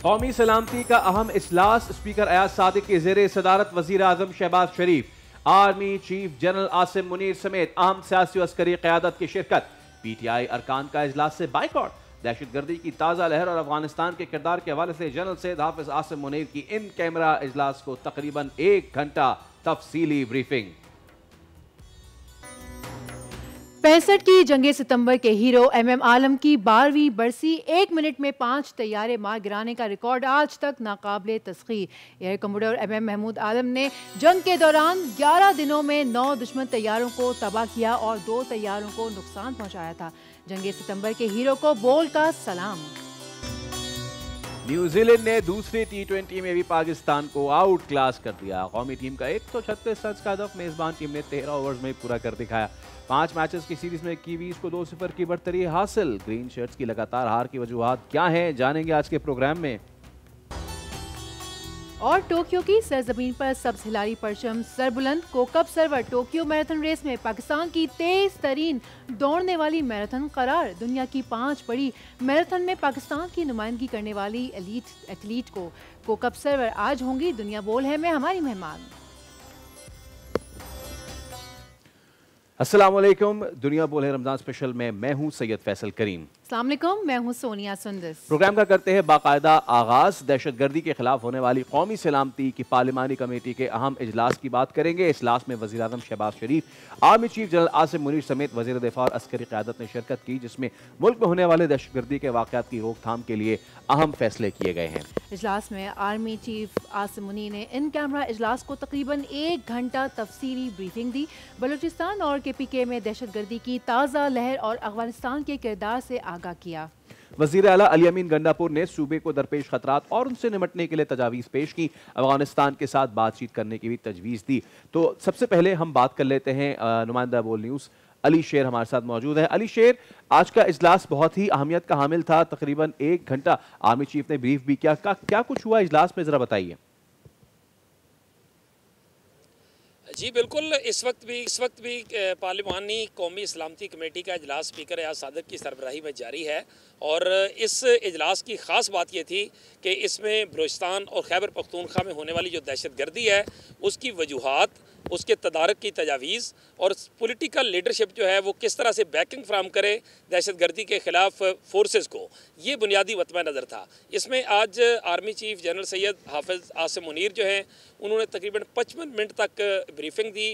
कौमी सलामती का अहम इजलास, स्पीकर अयाज सादिक की ज़ेरे सदारत वज़ीर आज़म Shahbaz Sharif, army chief general Asim Munir समेत अहम सियासी अस्करी क़यादत की शिरकत। PTI अरकान का इजलास से बाइकआउट। दहशतगर्दी की ताज़ा लहर और अफगानिस्तान के किरदार के हवाले से जनरल सैयद हाफिज आसिम मुनीर की इन कैमरा इजलास को तकरीबन 1 घंटा तफसीली ब्रीफिंग। 65 की जंगे सितंबर के हीरो MM आलम की 12वीं बरसी, 1 मिनट में 5 तैयारे मार गिराने का रिकॉर्ड आज तक नाकाबिले तस्खीर। Air commodore MM Mahmood Alam ने जंग के दौरान 11 दिनों में 9 दुश्मन तैयारों को तबाह किया और 2 तैयारों को नुकसान पहुंचाया था। जंगे सितंबर के हीरो को बोल का सलाम। न्यूजीलैंड ने दूसरे T20 में भी पाकिस्तान को आउट क्लास कर दिया। कौमी टीम का 136 रन का हदफ मेजबान टीम ने 13 ओवर्स में पूरा कर दिखाया। 5 मैचेस की सीरीज में कीवीज को 2-0 की बढ़तरी हासिल। ग्रीन शर्ट्स की लगातार हार की वजूहात क्या हैं, जानेंगे आज के प्रोग्राम में। और टोक्यो की सरजमीन पर सब्ज हिलारी परचम सरबुलंद। Kokab Sarwar Tokyo marathon race में पाकिस्तान की तेज तरीन दौड़ने वाली मैराथन करार। दुनिया की 5 बड़ी मैराथन में पाकिस्तान की नुमाइंदगी करने वाली एलीट एथलीट को कोकब सर्वर आज होंगी दुनिया बोल है में हमारी मेहमान। अस्सलाम वालेकुम। दुनिया बोल है रमजान स्पेशल में मैं हूं सैयद फैसल करीम। अस्सलाम वालेकुम, मैं हूं सोनिया सुंदस। प्रोग्राम का करते हैं बाकायदा आगाज। दहशतगर्दी के खिलाफ होने वाली कौमी सलामती की पार्लिमानी कमेटी के अहम इजलास की बात करेंगे। इजलास में वज़ीर आज़म Shahbaz Sharif, army chief general Asim Munir समेत वज़ीर दिफा और अस्करी क़यादत ने शिरकत की, जिसमें मुल्क में होने वाले दहशतगर्दी के वाक़यात की रोकथाम के लिए अहम फैसले किए गए हैं। इजलास में आर्मी चीफ आसिम मुनीर ने इन कैमरा इजलास को तकरीबन 1 घंटा तफसीली ब्रीफिंग दी। बलूचिस्तान और KPK में दहशतगर्दी की ताज़ा लहर और अफगानिस्तान के किरदार से आगाह किया। वज़ीर आला अली अमीन गंडापुर ने सूबे को दरपेश खतरात और उनसे निपटने के लिए तजावीज़ पेश की। अफगानिस्तान के साथ बातचीत करने की भी तजवीज़ दी। तो सबसे पहले हम बात कर लेते हैं नुमाइंदा बोल न्यूज़ अली शेर हमारे साथ मौजूद है। अली शेर, आज का इजलास बहुत ही अहमियत का हामिल था। तकरीबन 1 घंटा आर्मी चीफ ने ब्रीफ भी किया। क्या कुछ हुआ इजलास में, ज़रा बताइए। जी बिल्कुल, इस वक्त भी पार्लिमानी कौमी सलामती कमेटी का इजलास स्पीकर अयाज सादिक की सरबराही में जारी है। और इस इजलास की ख़ास बात ये थी कि इसमें बलूचिस्तान और खैबर पख्तूनख्वा में होने वाली जो दहशतगर्दी है उसकी वजूहात, उसके तदारक की तजावीज़ और पॉलिटिकल लीडरशिप जो है वो किस तरह से बैकिंग फ्राहम करे दहशतगर्दी के ख़िलाफ़ फोर्सेस को, ये बुनियादी वतवा नज़र था। इसमें आज आर्मी चीफ जनरल सैयद हाफिज आसिम मुनीर जो हैं उन्होंने तकरीबन 55 मिनट तक ब्रीफिंग दी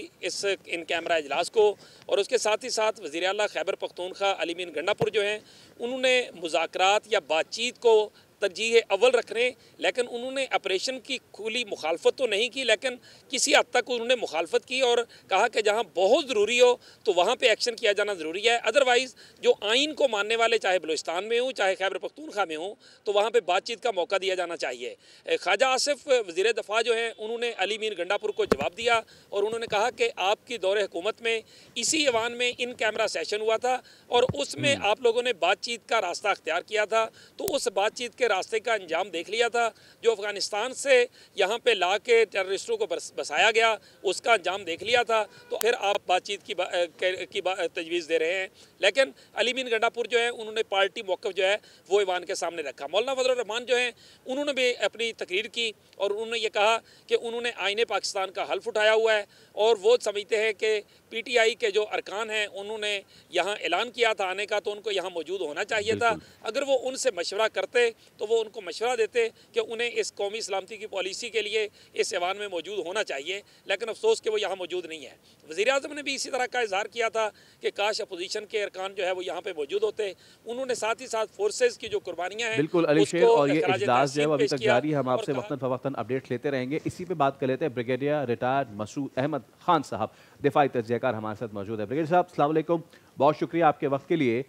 इन कैमरा इजलास को। और उसके साथ ही साथ वज़ीर आला खैबर पख्तूनख्वा अली अमीन गंडापुर जो हैं उन्होंने मुज़ाकरात या बातचीत को तरजीह अव्वल रख रहे हैं, लेकिन उन्होंने ऑपरेशन की खुली मुखालफत तो नहीं की, लेकिन किसी हद तक उन्होंने मुखालफत की और कहा कि जहाँ बहुत ज़रूरी हो तो वहाँ पे एक्शन किया जाना ज़रूरी है। अदरवाइज़ जो आइन को मानने वाले चाहे बलूचिस्तान में हो चाहे खैबर पख्तूनख्वा में हो तो वहाँ पे बातचीत का मौका दिया जाना चाहिए। ख्वाजा आसिफ वज़ीर दफ़ा जो हैं उन्होंने अली अमीन गंडापुर को जवाब दिया और उन्होंने कहा कि आपकी दौरे हुकूमत में इसी ऐवान में इन कैमरा सेशन हुआ था और उसमें आप लोगों ने बातचीत का रास्ता अख्तियार किया था, तो उस बातचीत के रास्ते का अंजाम देख लिया था। जो अफगानिस्तान से यहाँ पे ला के टेररिस्टों को बसाया गया उसका अंजाम देख लिया था, तो फिर आप बातचीत की तजवीज़ दे रहे हैं। लेकिन अली अमीन गंडापुर जो है उन्होंने पार्टी मौक़िफ़ जो है वो ईवान के सामने रखा। मौलाना फजलुर रहमान जो हैं उन्होंने भी अपनी तकरीर की और उन्होंने ये कहा कि उन्होंने आईने पाकिस्तान का हल्फ उठाया हुआ है और वो समझते हैं कि PTI के जो अरकान हैं उन्होंने यहाँ ऐलान किया था आने का, तो उनको यहाँ मौजूद होना चाहिए था। अगर वो उनसे मशवरा करते तो वो उनको मशवरा देते कि उन्हें इस कौमी सलामती की पॉलिसी के लिए इस ऐवान में मौजूद होना चाहिए, लेकिन अफसोस कि वो यहाँ मौजूद नहीं है। वज़ीर आज़म ने भी इसी तरह का इजहार किया था कि काश अपोजिशन के अरकान जो है वो यहाँ पे मौजूद होते। उन्होंने साथ ही साथ फोर्सेज की जो कुर्बानियाँ हैं बिल्कुल अली शेर, और ये इजलास जो है वो अभी तक जारी है। हम आपसे वक्तन फवक्तन अपडेट लेते रहेंगे। इसी पे बात कर लेते हैं। ब्रिगेडियर रिटायर्ड मसूद अहमद खान साहब दिफाई तज्ज़ियाकार हमारे साथ मौजूद है। ब्रिगेडियर साहब अस्सलाम वालेकुम, बहुत शुक्रिया आपके वक्त के लिए।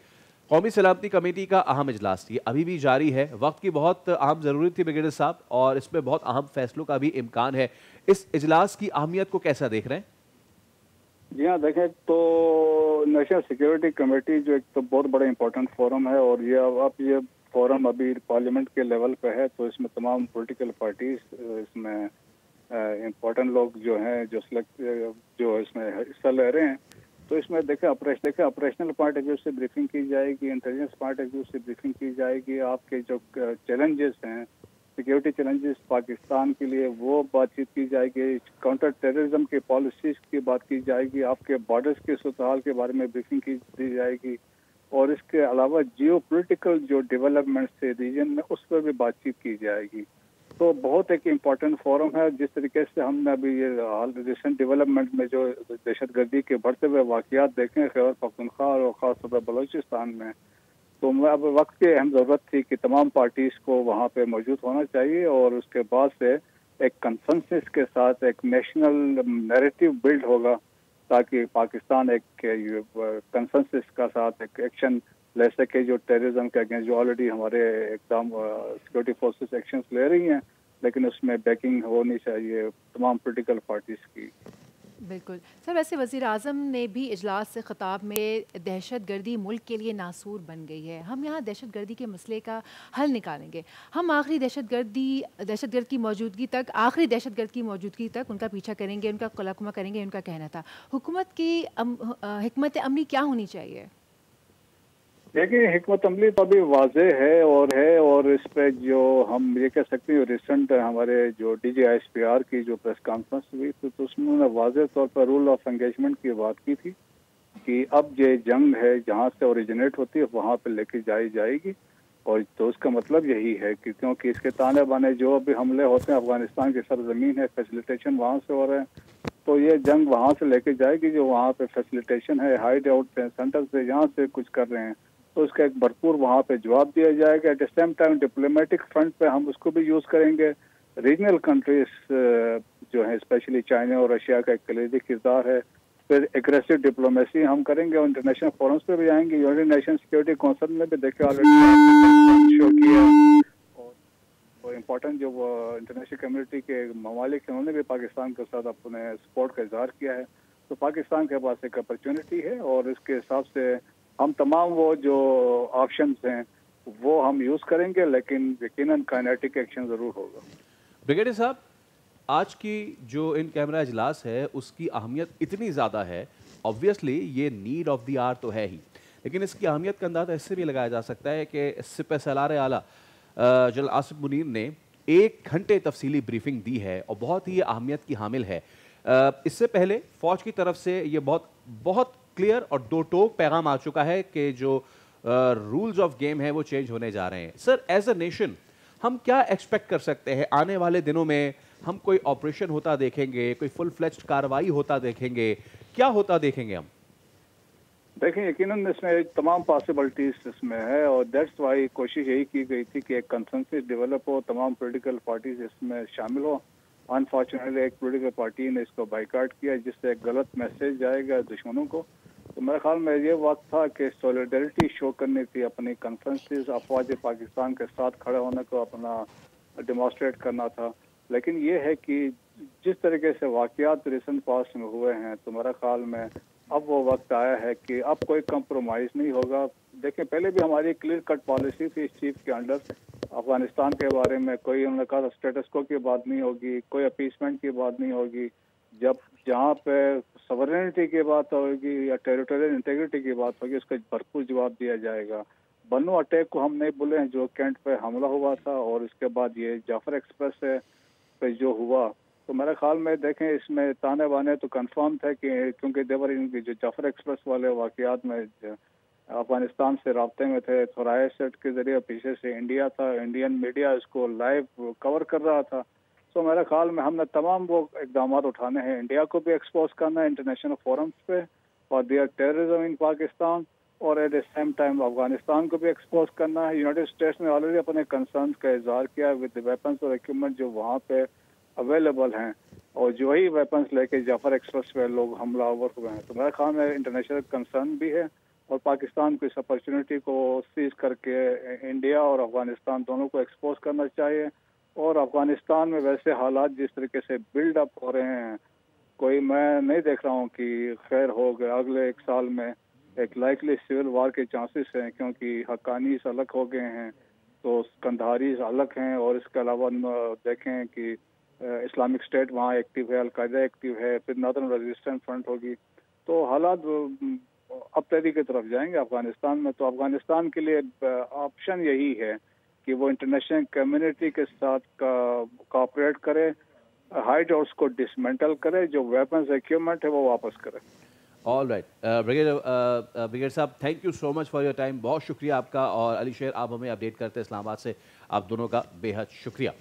कौमी सलामती कमेटी का अहम इजलास ये अभी भी जारी है। वक्त की बहुत अहम ज़रूरत थी ब्रिगेडियर साहब, और इसमें बहुत अहम फैसलों का भी इम्कान है। इस इजलास की अहमियत को कैसा देख रहे हैं? जी हाँ, देखें तो नेशनल सिक्योरिटी कमेटी जो एक तो बहुत बड़ा इम्पोर्टेंट फोरम है और ये फोरम अभी पार्लियामेंट के लेवल पे है, तो इसमें तमाम पॉलिटिकल पार्टीज इसमें इम्पोर्टेंट लोग जो हैं जो इसमें हिस्सा ले रहे हैं। तो इसमें देखें ऑपरेशनल पॉइंट ऑफ व्यू से ब्रीफिंग की जाएगी, इंटेलिजेंस पॉइंट ऑफ व्यू से ब्रीफिंग की जाएगी, आपके जो चैलेंजेस हैं सिक्योरिटी चैलेंजेस पाकिस्तान के लिए वो बातचीत की जाएगी, काउंटर टेररिज्म की पॉलिसीज की बात की जाएगी, आपके बॉर्डर्स के सूरत के बारे में ब्रीफिंग की दी जाएगी, और इसके अलावा जियो पोलिटिकल जो डेवलपमेंट्स थे रीजन में उस पर भी बातचीत की जाएगी। तो बहुत एक इम्पॉर्टेंट फोरम है। जिस तरीके से हमने अभी ये हाल रिसेंट डेवलपमेंट में जो दहशतगर्दी के बढ़ते हुए वाकयात देखे खैबर पख्तूनख्वा और खासतौर पर बलूचिस्तान में, तो मैं अब वक्त की अहम ज़रूरत थी कि तमाम पार्टीज को वहाँ पे मौजूद होना चाहिए और उसके बाद से एक कंसेंसस के साथ एक नेशनल नैरेटिव बिल्ड होगा ताकि पाकिस्तान एक कंसेंसस का साथ एक एक्शन ले सके जो टेररिज्म के अगेंस्ट जो ऑलरेडी हमारे एकदम सिक्योरिटी फोर्सेस एक्शंस ले रही हैं, लेकिन उसमें बैकिंग होनी चाहिए तमाम पॉलिटिकल पार्टीज की। बिल्कुल सर, वैसे वज़ीर आज़म ने भी इजलास से ख़िताब में दहशतगर्दी मुल्क के लिए नासूर बन गई है, हम यहाँ दहशतगर्दी के मसले का हल निकालेंगे, हम आखिरी दहशतगर्द की मौजूदगी तक उनका पीछा करेंगे, उनका कलाकुमा करेंगे, उनका कहना था। हुकूमत की हिकमत अमली क्या होनी चाहिए? देखिए, हिकमत अमली तो अभी वाज़ेह है और इस पे जो हम ये कह सकते हैं रिसेंट हमारे जो DGISPR की जो प्रेस कॉन्फ्रेंस हुई थी तो उसमें उन्होंने वाज़ेह तौर पर रूल ऑफ एंगेजमेंट की बात की थी कि अब ये जंग है जहाँ से ओरिजिनेट होती है वहाँ पे लेके जाई जाएगी, और तो उसका मतलब यही है कि क्योंकि इसके ताने बाने जो भी हमले होते हैं अफगानिस्तान की सरजमीन है, फैसिलिटेशन वहाँ से हो रहे हैं, तो ये जंग वहाँ से लेके जाएगी जो वहाँ पे फैसिलिटेशन है, हाइड आउट सेंटर से यहाँ से कुछ कर रहे हैं, तो उसका एक भरपूर वहाँ पे जवाब दिया जाएगा। At the same time diplomatic front पे हम उसको भी यूज़ करेंगे। रीजनल कंट्रीज जो है स्पेशली चाइना और रशिया का एक कलीदी किरदार है। फिर एग्रेसिव डिप्लोमेसी हम करेंगे और इंटरनेशनल फोरम्स पे भी आएंगे। यूनाइटेड नेशन सिक्योरिटी काउंसिल में भी देखिए ऑलरेडी शो किया, और इम्पोर्टेंट जो इंटरनेशनल कम्युनिटी के ममालिक हैं उन्होंने भी पाकिस्तान के साथ अपने सपोर्ट का इजहार किया है। तो पाकिस्तान के पास एक अपॉर्चुनिटी है और इसके हिसाब से हम तमाम वो जो ऑप्शंस हैं वो हम यूज़ करेंगे, लेकिन यकीनन काइनेटिक एक्शन ज़रूर होगा। ब्रिगेडियर साहब, आज की जो इन कैमरा इजलास है उसकी अहमियत इतनी ज़्यादा है, ऑब्वियसली ये नीड ऑफ द आवर तो है ही, लेकिन इसकी अहमियत का अंदाज़ा इससे भी लगाया जा सकता है कि सिपह सालार आला जनरल आसिफ मुनीर ने 1 घंटे तफसीली ब्रीफिंग दी है और बहुत ही अहमियत की हामिल है। इससे पहले फ़ौज की तरफ से ये बहुत क्लियर और दो टोक पैगाम आ चुका है कि जो रूल्स ऑफ गेम है वो चेंज होने जा रहे हैं। सर, एज अ नेशन हम क्या एक्सपेक्ट कर सकते हैं आने वाले दिनों में? हम कोई ऑपरेशन होता देखेंगे, कोई फुल फ्लेज्ड कार्रवाई होता देखेंगे, क्या होता देखेंगे हम? देखें, यकीनन इसमें तमाम पॉसिबिलिटीज इसमें है और दैट्स वाई कोशिश यही की गई थी कि एक कंसेंसस डेवलप हो, तमाम पॉलिटिकल पार्टीज इसमें शामिल हो। अनफॉर्चुनेटली एक पॉलिटिकल पार्टी ने इसको बाइकाट किया जिससे एक गलत मैसेज जाएगा दुश्मनों को। तो मेरे ख्याल में ये वक्त था कि सॉलिडरिटी शो करनी थी, अपनी कंसेंसस अफवाज पाकिस्तान के साथ खड़े होने को अपना डेमोस्ट्रेट करना था। लेकिन ये है कि जिस तरीके से वाकयात रिसेंट पास्ट में हुए हैं तो मेरे ख्याल में अब वो वक्त आया है कि अब कोई कंप्रोमाइज़ नहीं होगा। देखें, पहले भी हमारी क्लियर कट पॉलिसी थी इस चीफ के अंडर, अफगानिस्तान के बारे में कोई उन्होंने कहा स्टेटस को की बात नहीं होगी, कोई अपीसमेंट की बात नहीं होगी। जब जहाँ पे सॉवरेनिटी की बात होगी या टेरिटोरियल इंटीग्रिटी की बात होगी उसका भरपूर जवाब दिया जाएगा। बन्नू अटैक को हम नहीं भूले हैं जो कैंट पे हमला हुआ था, और इसके बाद ये जाफर एक्सप्रेस पे जो हुआ, तो मेरे ख्याल में देखें इसमें ताने बाने तो कंफर्म थे कि क्योंकि देवर इनकी जो जाफर एक्सप्रेस वाले वाकयात में अफगानिस्तान से राब्ते में थे, थोराए सेट के जरिए पीछे से इंडिया था, इंडियन मीडिया इसको लाइव कवर कर रहा था। तो मेरे ख्याल में हमने तमाम वो इकदाम उठाने हैं, इंडिया को भी एक्सपोज करना है इंटरनेशनल फोरम्स पे और देयर टेररिज्म इन पाकिस्तान, और at the same time Afghanistan को भी एक्सपोज करना है। यूनाइटेड स्टेट्स ने ऑलरेडी अपने कंसर्न का इजहार किया विद वेपन्स और इक्विपमेंट जो वहाँ पे अवेलेबल हैं, और जो ही वेपन्स लेके जाफर एक्सप्रेस पे लोग हमलावर हुए हैं। तो मेरे ख्याल में इंटरनेशनल कंसर्न भी है और पाकिस्तान को इस अपॉर्चुनिटी को सीज करके इंडिया और अफगानिस्तान दोनों को एक्सपोज करना चाहिए। और अफगानिस्तान में वैसे हालात जिस तरीके से बिल्ड अप हो रहे हैं, कोई मैं नहीं देख रहा हूँ कि खैर हो गया। अगले 1 साल में एक लाइकली सिविल वार के चांसेस हैं क्योंकि हक्कानीस अलग हो गए हैं, तो कंधारीज अलग हैं, और इसके अलावा देखें कि इस्लामिक स्टेट वहाँ एक्टिव है, अलकायदा एक्टिव है, फिर नॉर्दर्न रेजिस्टेंस फ्रंट होगी, तो हालात अब तेरी की तरफ जाएंगे अफगानिस्तान में। तो अफगानिस्तान के लिए ऑप्शन यही है कि वो इंटरनेशनल कम्युनिटी के साथ कोऑपरेट करे, हाइड आउट्स को डिसमेंटल करे, जो वेपन्स इक्विपमेंट है वो वापस करे। ऑल राइट ब्रिगेडियर साहब, thank you so much for your time, बहुत शुक्रिया आपका। और अली शेर, आप हमें अपडेट करते हैं इस्लामाबाद से, आप दोनों का बेहद शुक्रिया।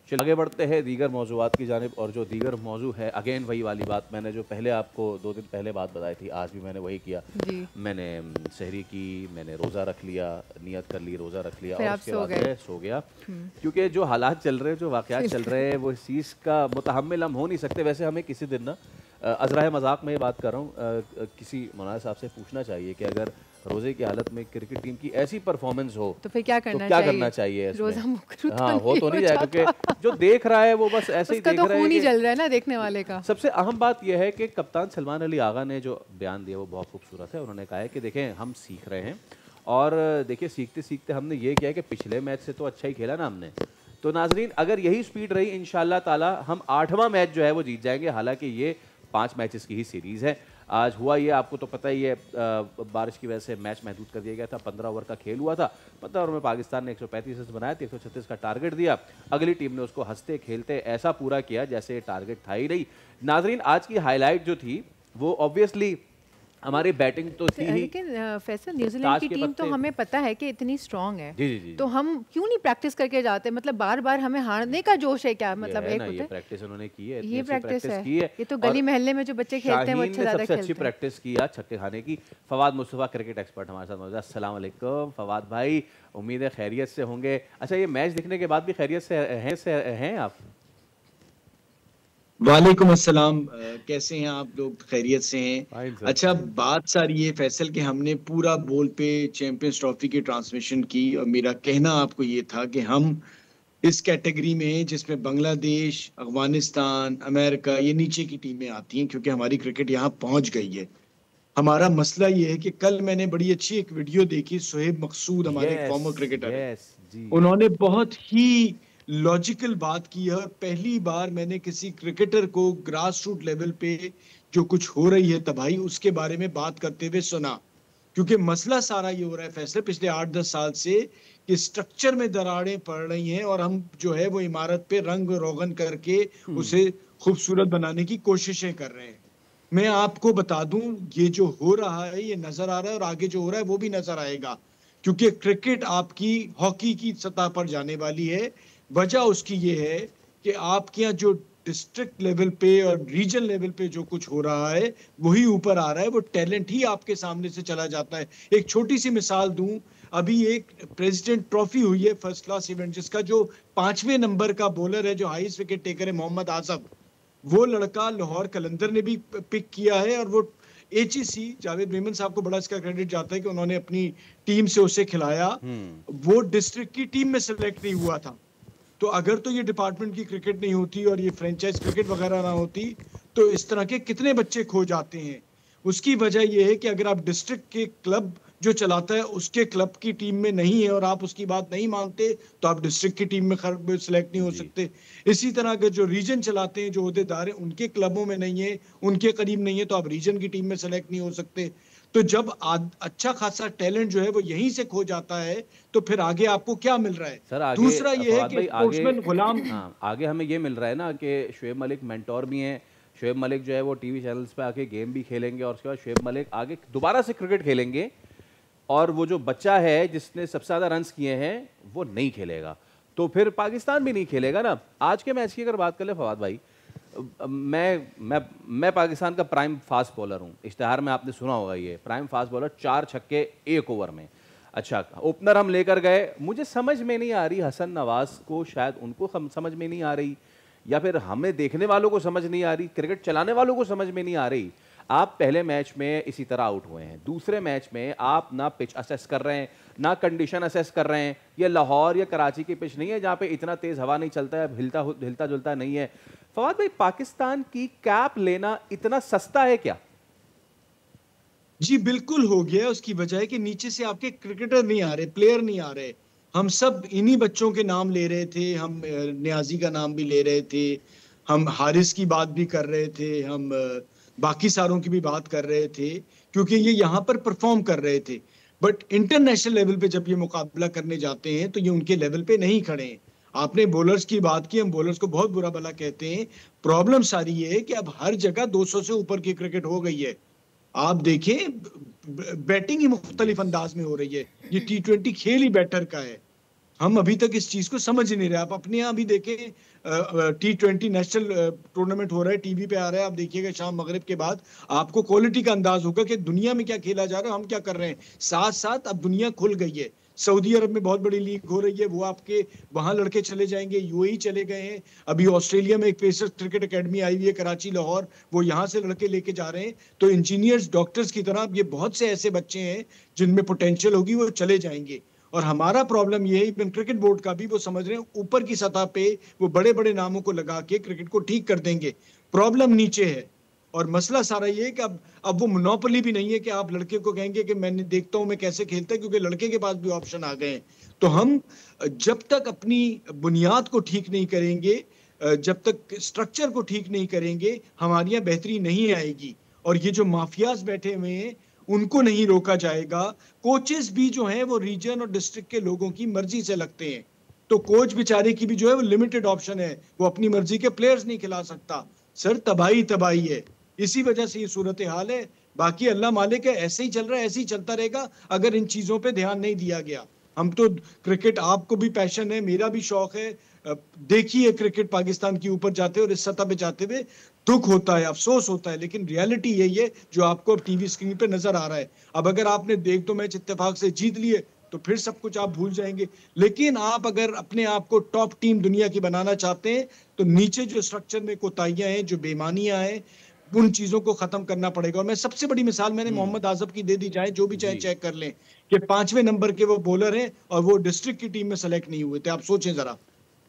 चलिए आगे बढ़ते हैं दीगर मौजूआत की जानिब। और जो दीगर मौजू है, अगेन वही वाली बात, मैंने जो पहले आपको 2 दिन पहले बात बताई थी, आज भी मैंने वही किया जी। मैंने सहरी की, मैंने रोज़ा रख लिया, नियत कर ली, रोज़ा रख लिया और उसके बाद सो गया। क्योंकि जो हालात चल रहे हैं, जो वाक़यात चल रहे हैं, वो इस चीज़ का मुतहम्मिल हम हो नहीं सकते। वैसे हमें किसी दिन ना, अज़राए मजाक में ये बात कर रहा हूँ, किसी मौलाना साहब से पूछना चाहिए कि अगर रोजे की हालत में क्रिकेट टीम की ऐसी परफॉर्मेंस हो तो फिर क्या करना चाहिए रोजा मुकर्रर हाँ हो तो नहीं जाएगा, क्योंकि जो देख रहा है वो बस ऐसे ही देख रहा है, नहीं जल रहा है ना देखने वाले का। सबसे अहम बात यह है कि कप्तान सलमान अली आगा ने जो बयान दिया वो बहुत खूबसूरत है। उन्होंने कहा है कि देखें, हम सीख रहे हैं और देखिए सीखते सीखते हमने ये किया कि पिछले मैच से तो अच्छा ही खेला ना हमने, तो नाजरीन अगर यही स्पीड रही इंशाअल्लाह ताला हम 8वां मैच जो है वो जीत जाएंगे। हालांकि ये 5 मैचेस की ही सीरीज़ है। आज हुआ ये, आपको तो पता ही है, बारिश की वजह से मैच महदूद कर दिया गया था। 15 ओवर का खेल हुआ था। 15 ओवर में पाकिस्तान ने 135 रन बनाए थे, 136 का टारगेट दिया। अगली टीम ने उसको हंसते खेलते ऐसा पूरा किया जैसे टारगेट था ही नहीं। नाजरीन, आज की हाईलाइट जो थी वो ऑब्वियसली हमारी बैटिंग तो थी ही, लेकिन फैसल न्यूजीलैंड की टीम तो हमें पता है कि इतनी स्ट्रांग है। जी। तो हम क्यों नहीं प्रैक्टिस करके जाते? मतलब बार बार हमें हारने का जोश है क्या? मतलब एक होता है, ये प्रैक्टिस उन्होंने की है, ये प्रैक्टिस है, ये तो गली मोहल्ले में जो बच्चे खेलते हैं वो अच्छा ज्यादा खेलते हैं। सबसे अच्छी प्रैक्टिस की आज छक्के खाने की। फवाद मुस्तफा क्रिकेट एक्सपर्ट हमारे साथ मौजूद है। अस्सलाम वालेकुम फवाद भाई, उम्मीद है खैरियत से होंगे। अच्छा, ये मैच दिखने के बाद भी खैरियत से हैं आप? वालेकुम अस्सलाम, कैसे हैं आप लोग? खैरियत से हैं? अच्छा, बात सारी ये फैसल के हमने पूरा बोल पे चैंपियंस ट्रॉफी की ट्रांसमिशन की और मेरा कहना आपको ये था कि हम इस कैटेगरी में जिसमें बांग्लादेश, अफगानिस्तान, अमेरिका, ये नीचे की टीमें आती हैं क्योंकि हमारी क्रिकेट यहाँ पहुंच गई है। हमारा मसला ये है कि कल मैंने बड़ी अच्छी एक वीडियो देखी, सोहेब मकसूद हमारे फॉर्मर क्रिकेटर, उन्होंने बहुत ही लॉजिकल बात की है। पहली बार मैंने किसी क्रिकेटर को ग्रास रूट लेवल पे जो कुछ हो रही है तबाही, उसके बारे में बात करते हुए सुना। क्योंकि मसला सारा ये हो रहा है फैसले पिछले 8-10 साल से कि स्ट्रक्चर में दरारें पड़ रही हैं और हम जो है वो इमारत पे रंग रोगन करके उसे खूबसूरत बनाने की कोशिशें कर रहे हैं। मैं आपको बता दूं, ये जो हो रहा है ये नजर आ रहा है और आगे जो हो रहा है वो भी नजर आएगा, क्योंकि क्रिकेट आपकी हॉकी की सतह पर जाने वाली है। वजह उसकी ये है कि आपके यहाँ जो डिस्ट्रिक्ट लेवल पे और रीजन लेवल पे जो कुछ हो रहा है वही ऊपर आ रहा है, वो टैलेंट ही आपके सामने से चला जाता है। एक छोटी सी मिसाल दूं, अभी एक प्रेसिडेंट ट्रॉफी हुई है फर्स्ट क्लास इवेंट, जिसका जो 5वें नंबर का बॉलर है, जो हाईएस्ट विकेट टेकर है, मोहम्मद आसफ, वो लड़का लाहौर कलंदर ने भी पिक किया है और वो HEC जावेद मेमन साहब को बड़ा इसका क्रेडिट जाता है कि उन्होंने अपनी टीम से उसे खिलाया। वो डिस्ट्रिक्ट की टीम में सिलेक्ट नहीं हुआ था। तो अगर तो ये डिपार्टमेंट की क्रिकेट नहीं होती और ये फ्रेंचाइज क्रिकेट वगैरह ना होती तो इस तरह के कितने बच्चे खो जाते हैं। उसकी वजह यह है कि अगर आप डिस्ट्रिक्ट के क्लब जो चलाता है उसके क्लब की टीम में नहीं है और आप उसकी बात नहीं मानते तो आप डिस्ट्रिक्ट की टीम में सिलेक्ट नहीं हो सकते। इसी तरह अगर जो रीजन चलाते हैं, जो ओहदेदार हैं, उनके क्लबों में नहीं है, उनके करीब नहीं है, तो आप रीजन की टीम में सेलेक्ट नहीं हो सकते। तो जब अच्छा खासा टैलेंट जो है वो यहीं से खो जाता है तो फिर आगे आपको क्या मिल रहा है? सर, आगे, दूसरा ये है कि स्पोर्ट्समैन गुलाम, आगे हमें ये मिल रहा है ना कि शुएब मलिक मेंटोर भी हैं। शुएब मलिक जो है वो टीवी चैनल्स पे आके गेम भी खेलेंगे और उसके बाद शुएब मलिक आगे दोबारा से क्रिकेट खेलेंगे और वो जो बच्चा है जिसने सबसे ज़्यादा रन्स किए हैं वो नहीं खेलेगा, तो फिर पाकिस्तान भी नहीं खेलेगा ना। आज के मैच की अगर बात कर ले फवाद भाई, मैं पाकिस्तान का प्राइम फास्ट बॉलर हूँ। इश्तिहार में आपने सुना होगा, ये प्राइम फास्ट बॉलर, 4 छक्के 1 ओवर में। अच्छा, ओपनर हम लेकर गए, मुझे समझ में नहीं आ रही, हसन नवाज को शायद उनको समझ में नहीं आ रही या फिर हमें देखने वालों को समझ नहीं आ रही, क्रिकेट चलाने वालों को समझ में नहीं आ रही। आप पहले मैच में इसी तरह आउट हुए हैं, दूसरे मैच में आप ना पिच असेस कर रहे हैं ना कंडीशन असेस कर रहे हैं। ये लाहौर या कराची की पिच नहीं है जहाँ पे इतना तेज़ हवा नहीं चलता है, हिलता जुलता नहीं है। फवाद भाई, पाकिस्तान की कैप लेना इतना सस्ता है क्या? जी बिल्कुल हो गया। उसकी वजह है कि नीचे से आपके क्रिकेटर नहीं आ रहे, प्लेयर नहीं आ रहे। हम सब इन्हीं बच्चों के नाम ले रहे थे, हम नियाजी का नाम भी ले रहे थे, हम हारिस की बात भी कर रहे थे, हम बाकी सारों की भी बात कर रहे थे, क्योंकि ये यहाँ पर परफॉर्म कर रहे थे। बट इंटरनेशनल लेवल पे जब ये मुकाबला करने जाते हैं तो ये उनके लेवल पे नहीं खड़े हैं। आपने बॉलर्स की बात की, हम बॉलर्स को बहुत बुरा भला कहते हैं। प्रॉब्लम सारी ये है कि अब हर जगह 200 से ऊपर की क्रिकेट हो गई है। आप देखें, बैटिंग ही मुख्तलिफ अंदाज में हो रही है। ये T20 खेल ही बैटर का है। हम अभी तक इस चीज को समझ ही नहीं रहे। आप अपने यहाँ भी देखें, T20 नेशनल टूर्नामेंट हो रहा है, टीवी पे आ रहा है, आप देखिएगा शाम मगरिब के बाद आपको क्वालिटी का अंदाज होगा कि दुनिया में क्या खेला जा रहा है, हम क्या कर रहे हैं। साथ साथ अब दुनिया खुल गई है। सऊदी अरब में बहुत बड़ी लीग हो रही है, वो आपके वहां लड़के चले जाएंगे, यूएई चले गए हैं। अभी ऑस्ट्रेलिया में एक पेसर्स क्रिकेट एकेडमी आई हुई है, कराची, लाहौर, वो यहाँ से लड़के लेके जा रहे हैं। तो इंजीनियर्स, डॉक्टर्स की तरह ये बहुत से ऐसे बच्चे हैं जिनमें पोटेंशियल होगी, वो चले जाएंगे। और हमारा प्रॉब्लम ये है, इवन क्रिकेट बोर्ड का भी वो समझ रहे हैं ऊपर की सतह पे वो बड़े बड़े नामों को लगा के क्रिकेट को ठीक कर देंगे। प्रॉब्लम नीचे है। और मसला सारा ये है कि अब वो मोनोपोली भी नहीं है कि आप लड़के को कहेंगे कि मैंने देखता हूं मैं कैसे खेलता है, क्योंकि लड़के के पास भी ऑप्शन आ गए हैं। तो हम जब तक अपनी बुनियाद को ठीक नहीं करेंगे, जब तक स्ट्रक्चर को ठीक नहीं करेंगे, हमारी यहाँ बेहतरी नहीं आएगी। और ये जो माफियाज बैठे हुए हैं उनको नहीं रोका जाएगा। कोचेस भी जो हैं वो रीजन और डिस्ट्रिक्ट के लोगों की मर्जी से लगते हैं। तो कोच बेचारे की भी जो है वो लिमिटेड ऑप्शन है, वो अपनी मर्जी के प्लेयर्स नहीं खिला सकता। सर, तबाही तबाही है। इसी वजह से ये सूरत हाल है। बाकी अल्लाह मालिक है, ऐसे ही चल रहा है, ऐसे ही चलता रहेगा अगर इन चीजों पे ध्यान नहीं दिया गया। हम तो क्रिकेट, आपको भी पैशन है, मेरा भी शौक है, देखिए क्रिकेट पाकिस्तान की ऊपर जाते हुए और इस सतह पे जाते हुए दुख होता है, अफसोस होता है, लेकिन रियलिटी यही है जो आपको अब टीवी स्क्रीन पे नजर आ रहा है। अब अगर आपने देख दो मैच इत्तेफाक से जीत लिए तो फिर सब कुछ आप भूल जाएंगे। लेकिन आप अगर अपने आप को टॉप टीम दुनिया की बनाना चाहते हैं तो नीचे जो स्ट्रक्चर में कोताहियां हैं, जो बेईमानियां हैं, उन चीजों को खत्म करना पड़ेगा। और मैं सबसे बड़ी मिसाल मैंने मोहम्मद आजम की दे दी, जाए जो भी चाहे चेक कर लें कि 5वें नंबर के वो बॉलर हैं और वो डिस्ट्रिक्ट की टीम में सेलेक्ट नहीं हुए थे। आप सोचें जरा।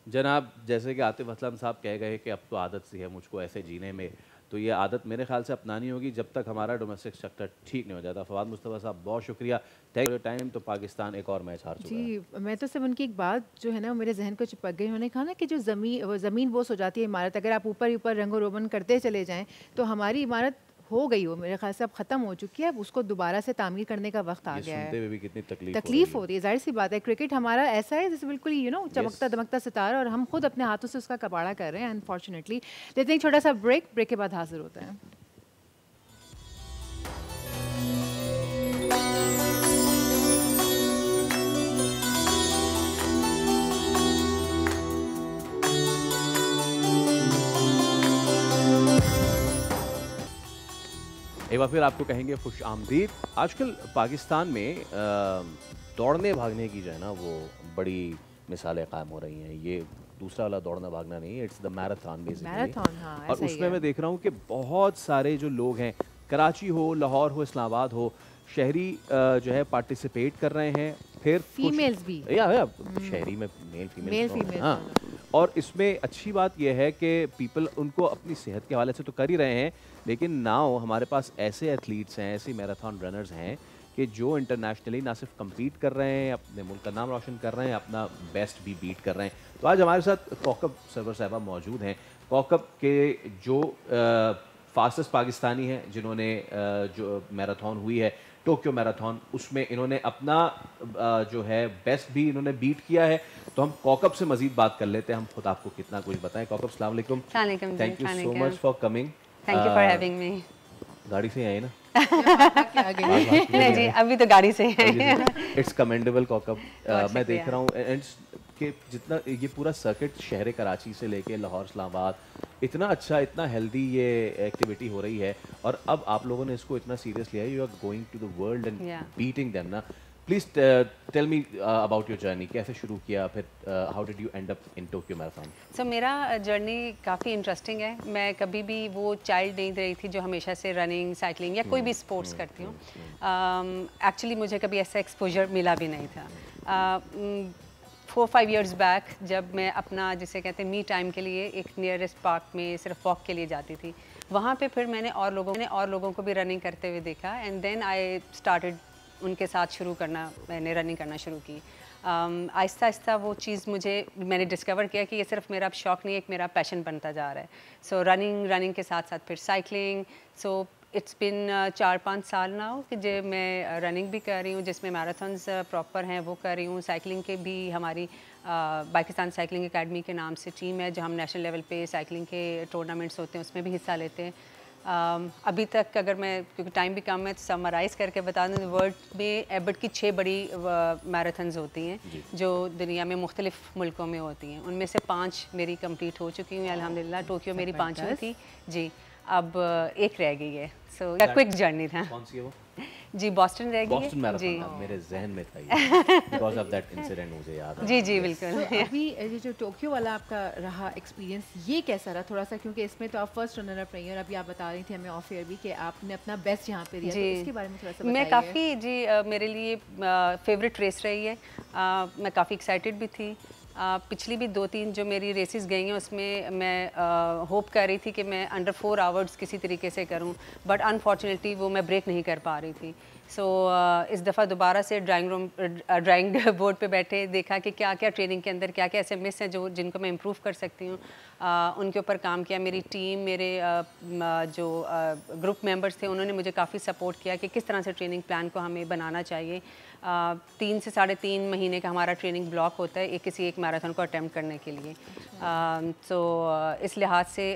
जनाब, जैसे कि आतिफ असलम साहब कह गए कि अब तो आदत सी है मुझको ऐसे जीने में, तो ये आदत मेरे ख्याल से अपनानी होगी जब तक हमारा डोमेस्टिक स्ट्रक्चर ठीक नहीं हो जाता। फवाद मुस्तफ़ा साहब, बहुत शुक्रिया, थैंक यू टाइम। तो पाकिस्तान एक और मैच हार चुका है। जी, मैं तो सिर्फ उनकी एक बात जो है ना मेरे जहन को चिपक गई। उन्होंने कहा ना कि जो ज़मीन बोस हो जाती है इमारत, अगर आप ऊपर ही ऊपर रंगो रोगन करते चले जाएं तो हमारी इमारत हो गई हो, मेरे ख्याल से अब ख़त्म हो चुकी है। अब उसको दोबारा से तामीर करने का वक्त आ गया है। भी कितनी तकलीफ हो रही है, जाहिर सी बात है। क्रिकेट हमारा ऐसा है जैसे बिल्कुल चमकता दमकता सितारा, और हम खुद अपने हाथों से उसका कबाड़ा कर रहे हैं अनफॉर्चुनेटली। लेते हैं छोटा सा ब्रेक के बाद हाजिर होता है। एक बार फिर आपको कहेंगे खुश आमदीद। आजकल पाकिस्तान में दौड़ने भागने की जो है ना वो बड़ी मिसालें कायम हो रही हैं। ये दूसरा वाला दौड़ना भागना नहीं है, इट्स द मैराथन बेसिकली। और उसमें मैं देख रहा हूँ कि बहुत सारे जो लोग हैं, कराची हो, लाहौर हो, इस्लामाबाद हो, शहरी जो है पार्टिसिपेट कर रहे हैं। फिर फीमेल्स भी शहरी में मेल फीमेल। हाँ, और इसमें अच्छी बात यह है कि पीपल उनको अपनी सेहत के हवाले से तो कर ही रहे हैं, लेकिन नाउ हमारे पास ऐसे एथलीट्स हैं, ऐसे मैराथन रनर्स हैं कि जो इंटरनेशनली ना सिर्फ कम्पीट कर रहे हैं, अपने मुल्क का नाम रोशन कर रहे हैं, अपना बेस्ट भी बीट कर रहे हैं। तो आज हमारे साथ कौकब सरवर साहिबा मौजूद हैं। कौकब के जो फास्टेस्ट पाकिस्तानी हैं, जिन्होंने जो मैराथन हुई है टोक्यो मैराथन, उसमें इन्होंने अपना जो है बेस्ट भी इन्होंने बीट किया है। तो हम कौकब से मजीद बात कर लेते हैं, हम खुद आपको कितना कुछ बताएं। कौकब, अस्सलाम वालेकुम। Thank you so much for coming. Thank you for having me. गाड़ी से आई ना? नहीं जी, अभी तो गाड़ी से है। It's commendable Kaukab. मैं देख रहा हूँ कि जितना ये पूरा सर्किट शहर कराची से लेके लाहौर, इस्लामाबाद, इतना अच्छा, इतना हेल्दी ये एक्टिविटी हो रही है, और अब आप लोगों ने इसको इतना सीरियस लिया है। You are going to the world and beating them ना। Please tell me about your journey, कैसे शुरू किया, फिर how did you end up in Tokyo marathon? So मेरा जर्नी काफ़ी इंटरेस्टिंग है। मैं कभी भी वो चाइल्ड नहीं रही थी जो हमेशा से रनिंग, साइकिलिंग या कोई भी स्पोर्ट्स करती हूँ। एक्चुअली मुझे कभी ऐसा एक्सपोजर मिला भी नहीं था। 4-5 years बैक जब मैं अपना जिसे कहते हैं मी टाइम के लिए एक नियरेस्ट पार्क में सिर्फ वॉक के लिए जाती थी, वहाँ पे फिर मैंने और लोगों को भी रनिंग करते हुए देखा, एंड देन आई स्टार्टेड उनके साथ मैंने रनिंग करना शुरू की। आहिस्ता आहिस्ता वो चीज़ मैंने डिस्कवर किया कि ये सिर्फ मेरा शौक़ नहीं, एक मेरा पैशन बनता जा रहा है। सो रनिंग के साथ साथ फिर साइकिलिंग। सो इट्स बिन 4-5 साल ना हो कि जो मैं रनिंग भी कर रही हूँ, जिसमें मैराथन्स प्रॉपर हैं वो कर रही हूँ। साइकिलिंग के भी हमारी पाकिस्तान साइकिलिंग एकेडमी के नाम से टीम है, जो हम नेशनल लेवल पे साइकिलिंग के टूर्नामेंट्स होते हैं उसमें भी हिस्सा लेते हैं। अभी तक अगर मैं, क्योंकि टाइम भी कम है, तो समराइज़ करके बता दूँ, वर्ल्ड में एबट की 6 बड़ी मैराथन्स होती हैं जो दुनिया में मुख्तलिफ मुल्कों में होती हैं। उनमें से 5 मेरी कंप्लीट हो चुकी हुई अल्हम्दुलिल्लाह। टोक्यो मेरी 5वीं थी जी, अब एक रह गई है। सो क्विक जर्नी था। कौन सी है वो? जी बॉस्टन रह गई है। बॉस्टन मैराथन मेरे जहन में था ये, बिकॉज़ ऑफ दैट इंसिडेंट मुझे याद है। जी जी बिल्कुल। तो अभी ये जो टोक्यो वाला आपका रहा एक्सपीरियंस, ये कैसा रहा थोड़ा सा, क्योंकि इसमें तो आप फर्स्ट रनर अप रही हैं और अभी आप बता रही थी हमें ऑफ एयर भी कि आपने अपना बेस्ट यहाँ पे दिया, तो इसके बारे में थोड़ा सा बताइए। मैं काफ़ी जी मेरे लिए फेवरेट रेस रही है। मैं काफ़ी एक्साइटेड भी थी। पिछली भी 2-3 जो मेरी रेसेस गई हैं उसमें मैं होप कर रही थी कि मैं अंडर 4 आवर्स किसी तरीके से करूं, बट अनफॉर्चुनेटली वो मैं ब्रेक नहीं कर पा रही थी। सो इस दफ़ा दोबारा से ड्राइंग बोर्ड पे बैठे देखा कि क्या क्या ट्रेनिंग के अंदर क्या क्या ऐसे मिस हैं जो जिनको मैं इम्प्रूव कर सकती हूँ। उनके ऊपर काम किया। मेरी टीम, मेरे जो ग्रुप मेंबर्स थे, उन्होंने मुझे काफ़ी सपोर्ट किया कि किस तरह से ट्रेनिंग प्लान को हमें बनाना चाहिए। 3 से 3.5 महीने का हमारा ट्रेनिंग ब्लॉक होता है किसी एक मैराथन को अटेम्प्ट करने के लिए। तो इस लिहाज से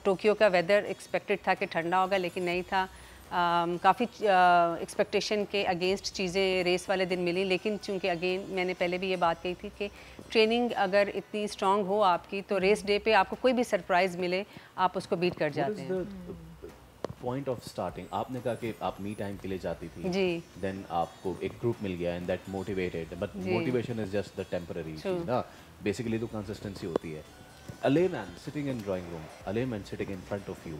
टोक्यो का वेदर एक्सपेक्टेड था कि ठंडा होगा, लेकिन नहीं था। काफ़ी एक्सपेक्टेशन के अगेंस्ट चीज़ें रेस वाले दिन मिली, लेकिन चूँकि अगेन मैंने पहले भी ये बात कही थी कि ट्रेनिंग अगर इतनी स्ट्रांग हो आपकी, तो रेस डे पे आपको कोई भी सरप्राइज़ मिले आप उसको बीट कर जाते हैं। पॉइंट ऑफ स्टार्टिंग, आपने कहा कि आप मी टाइम के लिए जाती थी जी, देन आपको एक ग्रुप मिल गया and that motivated, but motivation is just the temporary चीज ना, बेसिकली तो कंसिस्टेंसी होती है। A layman sitting in drawing room, a layman sitting in front of you,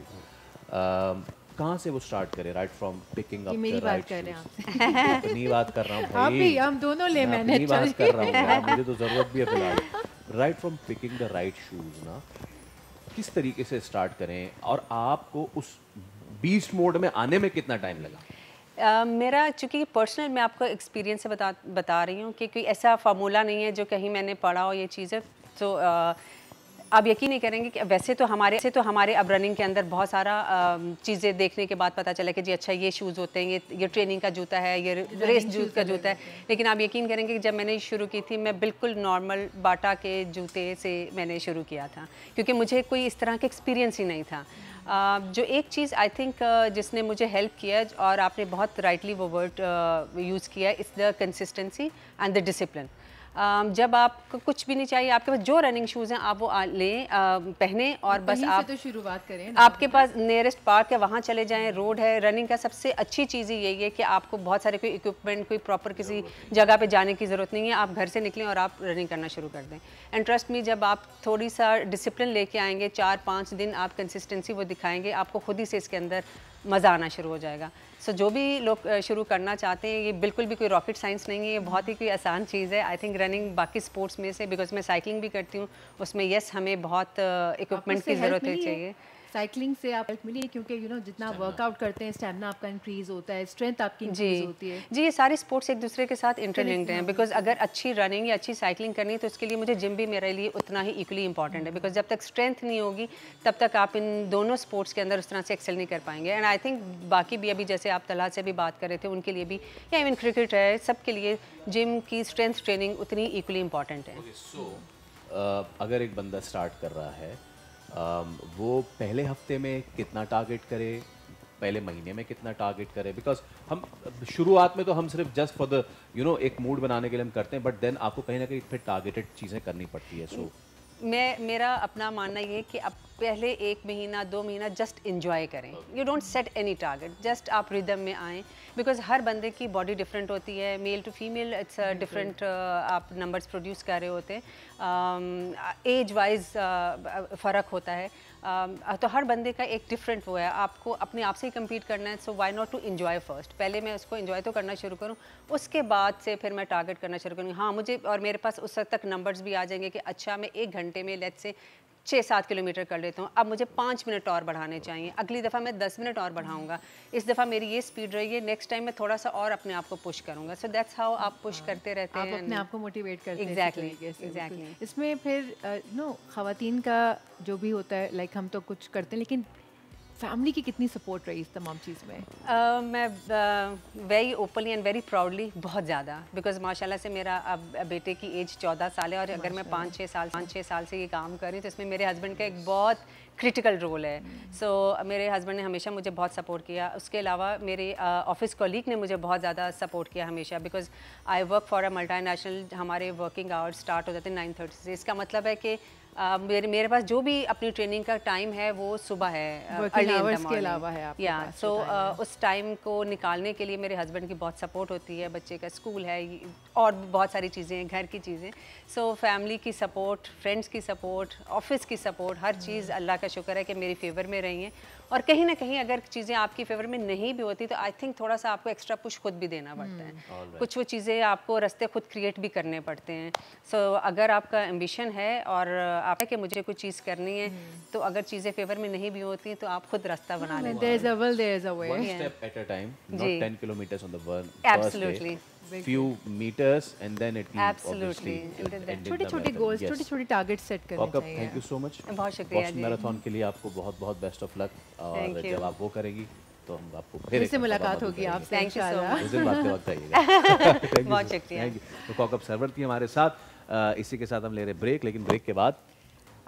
कहाँ से वो स्टार्ट करे? Right from picking up the right shoes. अपनी बात कर रहा हूँ भाई, आप भी, हम दोनों लेमैन हैं। अपनी बात कर रहा हूँ यार, मुझे तो जरूरत भी है फिलहाल। Right from picking the right shoes ना, किस तरीके से स्टार्ट करें और आपको उस बीस्ट मोड में आने में कितना टाइम लगा? मेरा चूँकि पर्सनल मैं आपको एक्सपीरियंस से बता रही हूँ कि कोई ऐसा फार्मूला नहीं है जो कहीं मैंने पढ़ा हो ये चीज़ें। तो आप यकीन नहीं करेंगे कि वैसे तो हमारे अब रनिंग के अंदर बहुत सारा चीज़ें देखने के बाद पता चला कि जी अच्छा ये शूज़ होते हैं, ये ट्रेनिंग का जूता है, ये रेस जूत का जूता है। लेकिन आप यकीन करेंगे कि जब मैंने शुरू की थी मैं बिल्कुल नॉर्मल बाटा के जूते से मैंने शुरू किया था, क्योंकि मुझे कोई इस तरह का एक्सपीरियंस ही नहीं था। जो एक चीज़ आई थिंक जिसने मुझे हेल्प किया, और आपने बहुत राइटली वो वर्ड यूज़ किया, it's the consistency and the discipline. जब आपको कुछ भी नहीं चाहिए, आपके पास जो रनिंग शूज़ हैं आप वो लें, पहने, और बस आप तो शुरुआत करें। आपके पास नियरेस्ट पार्क है वहाँ चले जाएं, रोड है। रनिंग का सबसे अच्छी चीज़ यही है कि आपको बहुत सारे कोई इक्विपमेंट, कोई प्रॉपर किसी जगह पे जाने की ज़रूरत नहीं है। आप घर से निकलें और आप रनिंग करना शुरू कर दें। एंड ट्रस्ट मी, जब आप थोड़ी सा डिसिप्लिन लेके आएंगे, 4-5 दिन आप कंसिस्टेंसी वो दिखाएंगे, आपको खुद ही से इसके अंदर मज़ा आना शुरू हो जाएगा। सो जो भी लोग शुरू करना चाहते हैं, ये बिल्कुल भी कोई रॉकेट साइंस नहीं है, ये बहुत ही कोई आसान चीज़ है। आई थिंक रनिंग बाकी स्पोर्ट्स में से, बिकॉज मैं साइकिलिंग भी करती हूँ, उसमें यस हमें बहुत इक्विपमेंट की ज़रूरत चाहिए। साइकिलिंग से आप हेल्प मिली है, क्योंकि जितना वर्कआउट करते हैं स्टैमिना आपका इंक्रीज होता है, स्ट्रेंथ आपकी इंक्रीज होती है। जी, ये सारे स्पोर्ट्स एक दूसरे के साथ इंटरलिंक्ड हैं, बिकॉज अगर अच्छी रनिंग या अच्छी साइकिलिंग करनी है तो उसके लिए मुझे जिम भी मेरे लिए उतना ही इक्वली इंपॉर्टेंट है, बिकॉज जब तक स्ट्रेंथ नहीं होगी तब तक आप इन दोनों स्पोर्ट्स के अंदर उस तरह से एक्सेल नहीं कर पाएंगे। एंड आई थिंक बाकी भी, अभी जैसे आप तलहा से भी बात कर रहे थे, उनके लिए भी, या इवन क्रिकेट है, सबके लिए जिम की स्ट्रेंथ ट्रेनिंग उतनी इक्वली इंपॉर्टेंट है। अगर एक बंदा स्टार्ट कर रहा है, वो पहले हफ्ते में कितना टारगेट करे, पहले महीने में कितना टारगेट करे? बिकॉज हम शुरुआत में तो हम सिर्फ जस्ट फॉर द एक मूड बनाने के लिए हम करते हैं, बट देन आपको कहीं ना कहीं फिर टारगेटेड चीज़ें करनी पड़ती है। सो मेरा अपना मानना ये है कि अब पहले 1 महीना 2 महीना जस्ट इंजॉय करें। You don't set any target, just आप रिदम में आएँ, बिकॉज हर बंदे की बॉडी डिफरेंट होती है, male to female it's different आप नंबर्स प्रोड्यूस कर रहे होते हैं, एज वाइज फ़र्क होता है, तो हर बंदे का एक डिफरेंट वो है। आपको अपने आप से ही कम्पीट करना है, so why not to enjoy first. पहले मैं उसको इन्जॉय तो करना शुरू करूँ, उसके बाद से फिर मैं टारगेट करना शुरू करूँगी। हाँ, मुझे और मेरे पास उस वक्त तक नंबर्स भी आ जाएंगे कि अच्छा मैं 1 घंटे में लेट्स से 6-7 किलोमीटर कर लेता हूँ, अब मुझे 5 मिनट और बढ़ाने चाहिए, अगली दफ़ा मैं 10 मिनट और बढ़ाऊँगा, इस दफ़ा मेरी ये स्पीड रही है, नेक्स्ट टाइम मैं थोड़ा सा और अपने आप को पुश करूँगा। सो दैट्स हाउ आप पुश करते रहते हैं, आप अपने आप को मोटिवेट करते हैं। एग्जैक्टली। इसमें फिर खवातीन का जो भी होता है, लाइक हम तो कुछ करते हैं, लेकिन फैमिली की कितनी सपोर्ट रही इस तमाम चीज़ में? मैं very openly and very proudly बहुत ज़्यादा, बिकॉज माशाल्लाह से मेरा अब बेटे की एज 14 साल है और अगर मैं 5-6 साल से ये काम कर रही हूँ तो इसमें मेरे हस्बैंड का एक बहुत क्रिटिकल रोल है। सो मेरे हस्बैंड ने हमेशा मुझे बहुत सपोर्ट किया। उसके अलावा मेरे ऑफिस कॉलीग ने मुझे बहुत ज़्यादा सपोर्ट किया हमेशा, because I work for a multinational. हमारे वर्किंग आवर्स स्टार्ट हो जाते हैं 9:30 से। इसका मतलब है कि मेरे पास जो भी अपनी ट्रेनिंग का टाइम है वो सुबह है, वर्किंग आवर्स के अलावा है आपके या पास सो उस टाइम को निकालने के लिए मेरे हस्बैंड की बहुत सपोर्ट होती है। बच्चे का स्कूल है और बहुत सारी चीज़ें हैं, घर की चीज़ें। सो फैमिली की सपोर्ट, फ्रेंड्स की सपोर्ट, ऑफिस की सपोर्ट, हर चीज़ अल्लाह का शुक्र है कि मेरी फेवर में रही हैं। और कहीं ना कहीं अगर चीज़ें आपकी फेवर में नहीं भी होती तो आई थिंक थोड़ा सा आपको एक्स्ट्रा पुश खुद भी देना पड़ता है। कुछ वो चीज़ें आपको रास्ते खुद क्रिएट भी करने पड़ते हैं। सो अगर आपका एम्बिशन है और आप है कि मुझे कुछ चीज़ करनी है तो अगर चीज़ें फेवर में नहीं भी होती तो आप खुद रास्ता बना लेते हैं। There is a will, there is a way. One step at a time, not 10 kilometers on the first Absolutely. day. Few meters and then it will Absolutely. छोटे-छोटे गोल्स, छोटे-छोटे टारगेट सेट करने चाहिए। Thank you so much. बहुत शुक्रिया Boston marathon के लिए आपको बहुत बहुत बेस्ट ऑफ लक। और जब आप वो करेंगी तो हम आपको फिर से मुलाकात होगी आपसे थैंक यू सो मच। उस दिन बात के वक्त आइएगा। बहुत शुक्रिया। तो कौकब सरवर थी हमारे साथ। इसी के साथ हम ले रहे ब्रेक, लेकिन ब्रेक के बाद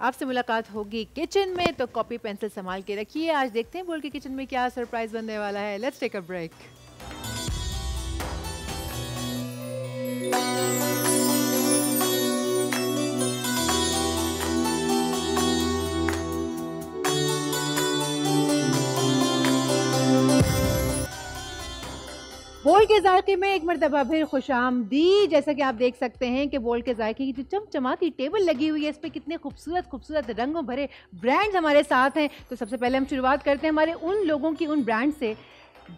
आपसे मुलाकात होगी किचन में, तो कॉपी पेंसिल संभाल के रखिए। आज देखते हैं बोल के किचन में क्या सरप्राइज बनने वाला है। Let's take a break. बोल के जायके में एक मरतबा फिर खुशामदी। जैसा कि आप देख सकते हैं कि बोल के जायके की जो चमचमाती टेबल लगी हुई है, इस पे कितने खूबसूरत खूबसूरत रंगों भरे ब्रांड्स हमारे साथ हैं। तो सबसे पहले हम शुरुआत करते हैं हमारे उन लोगों की, उन ब्रांड से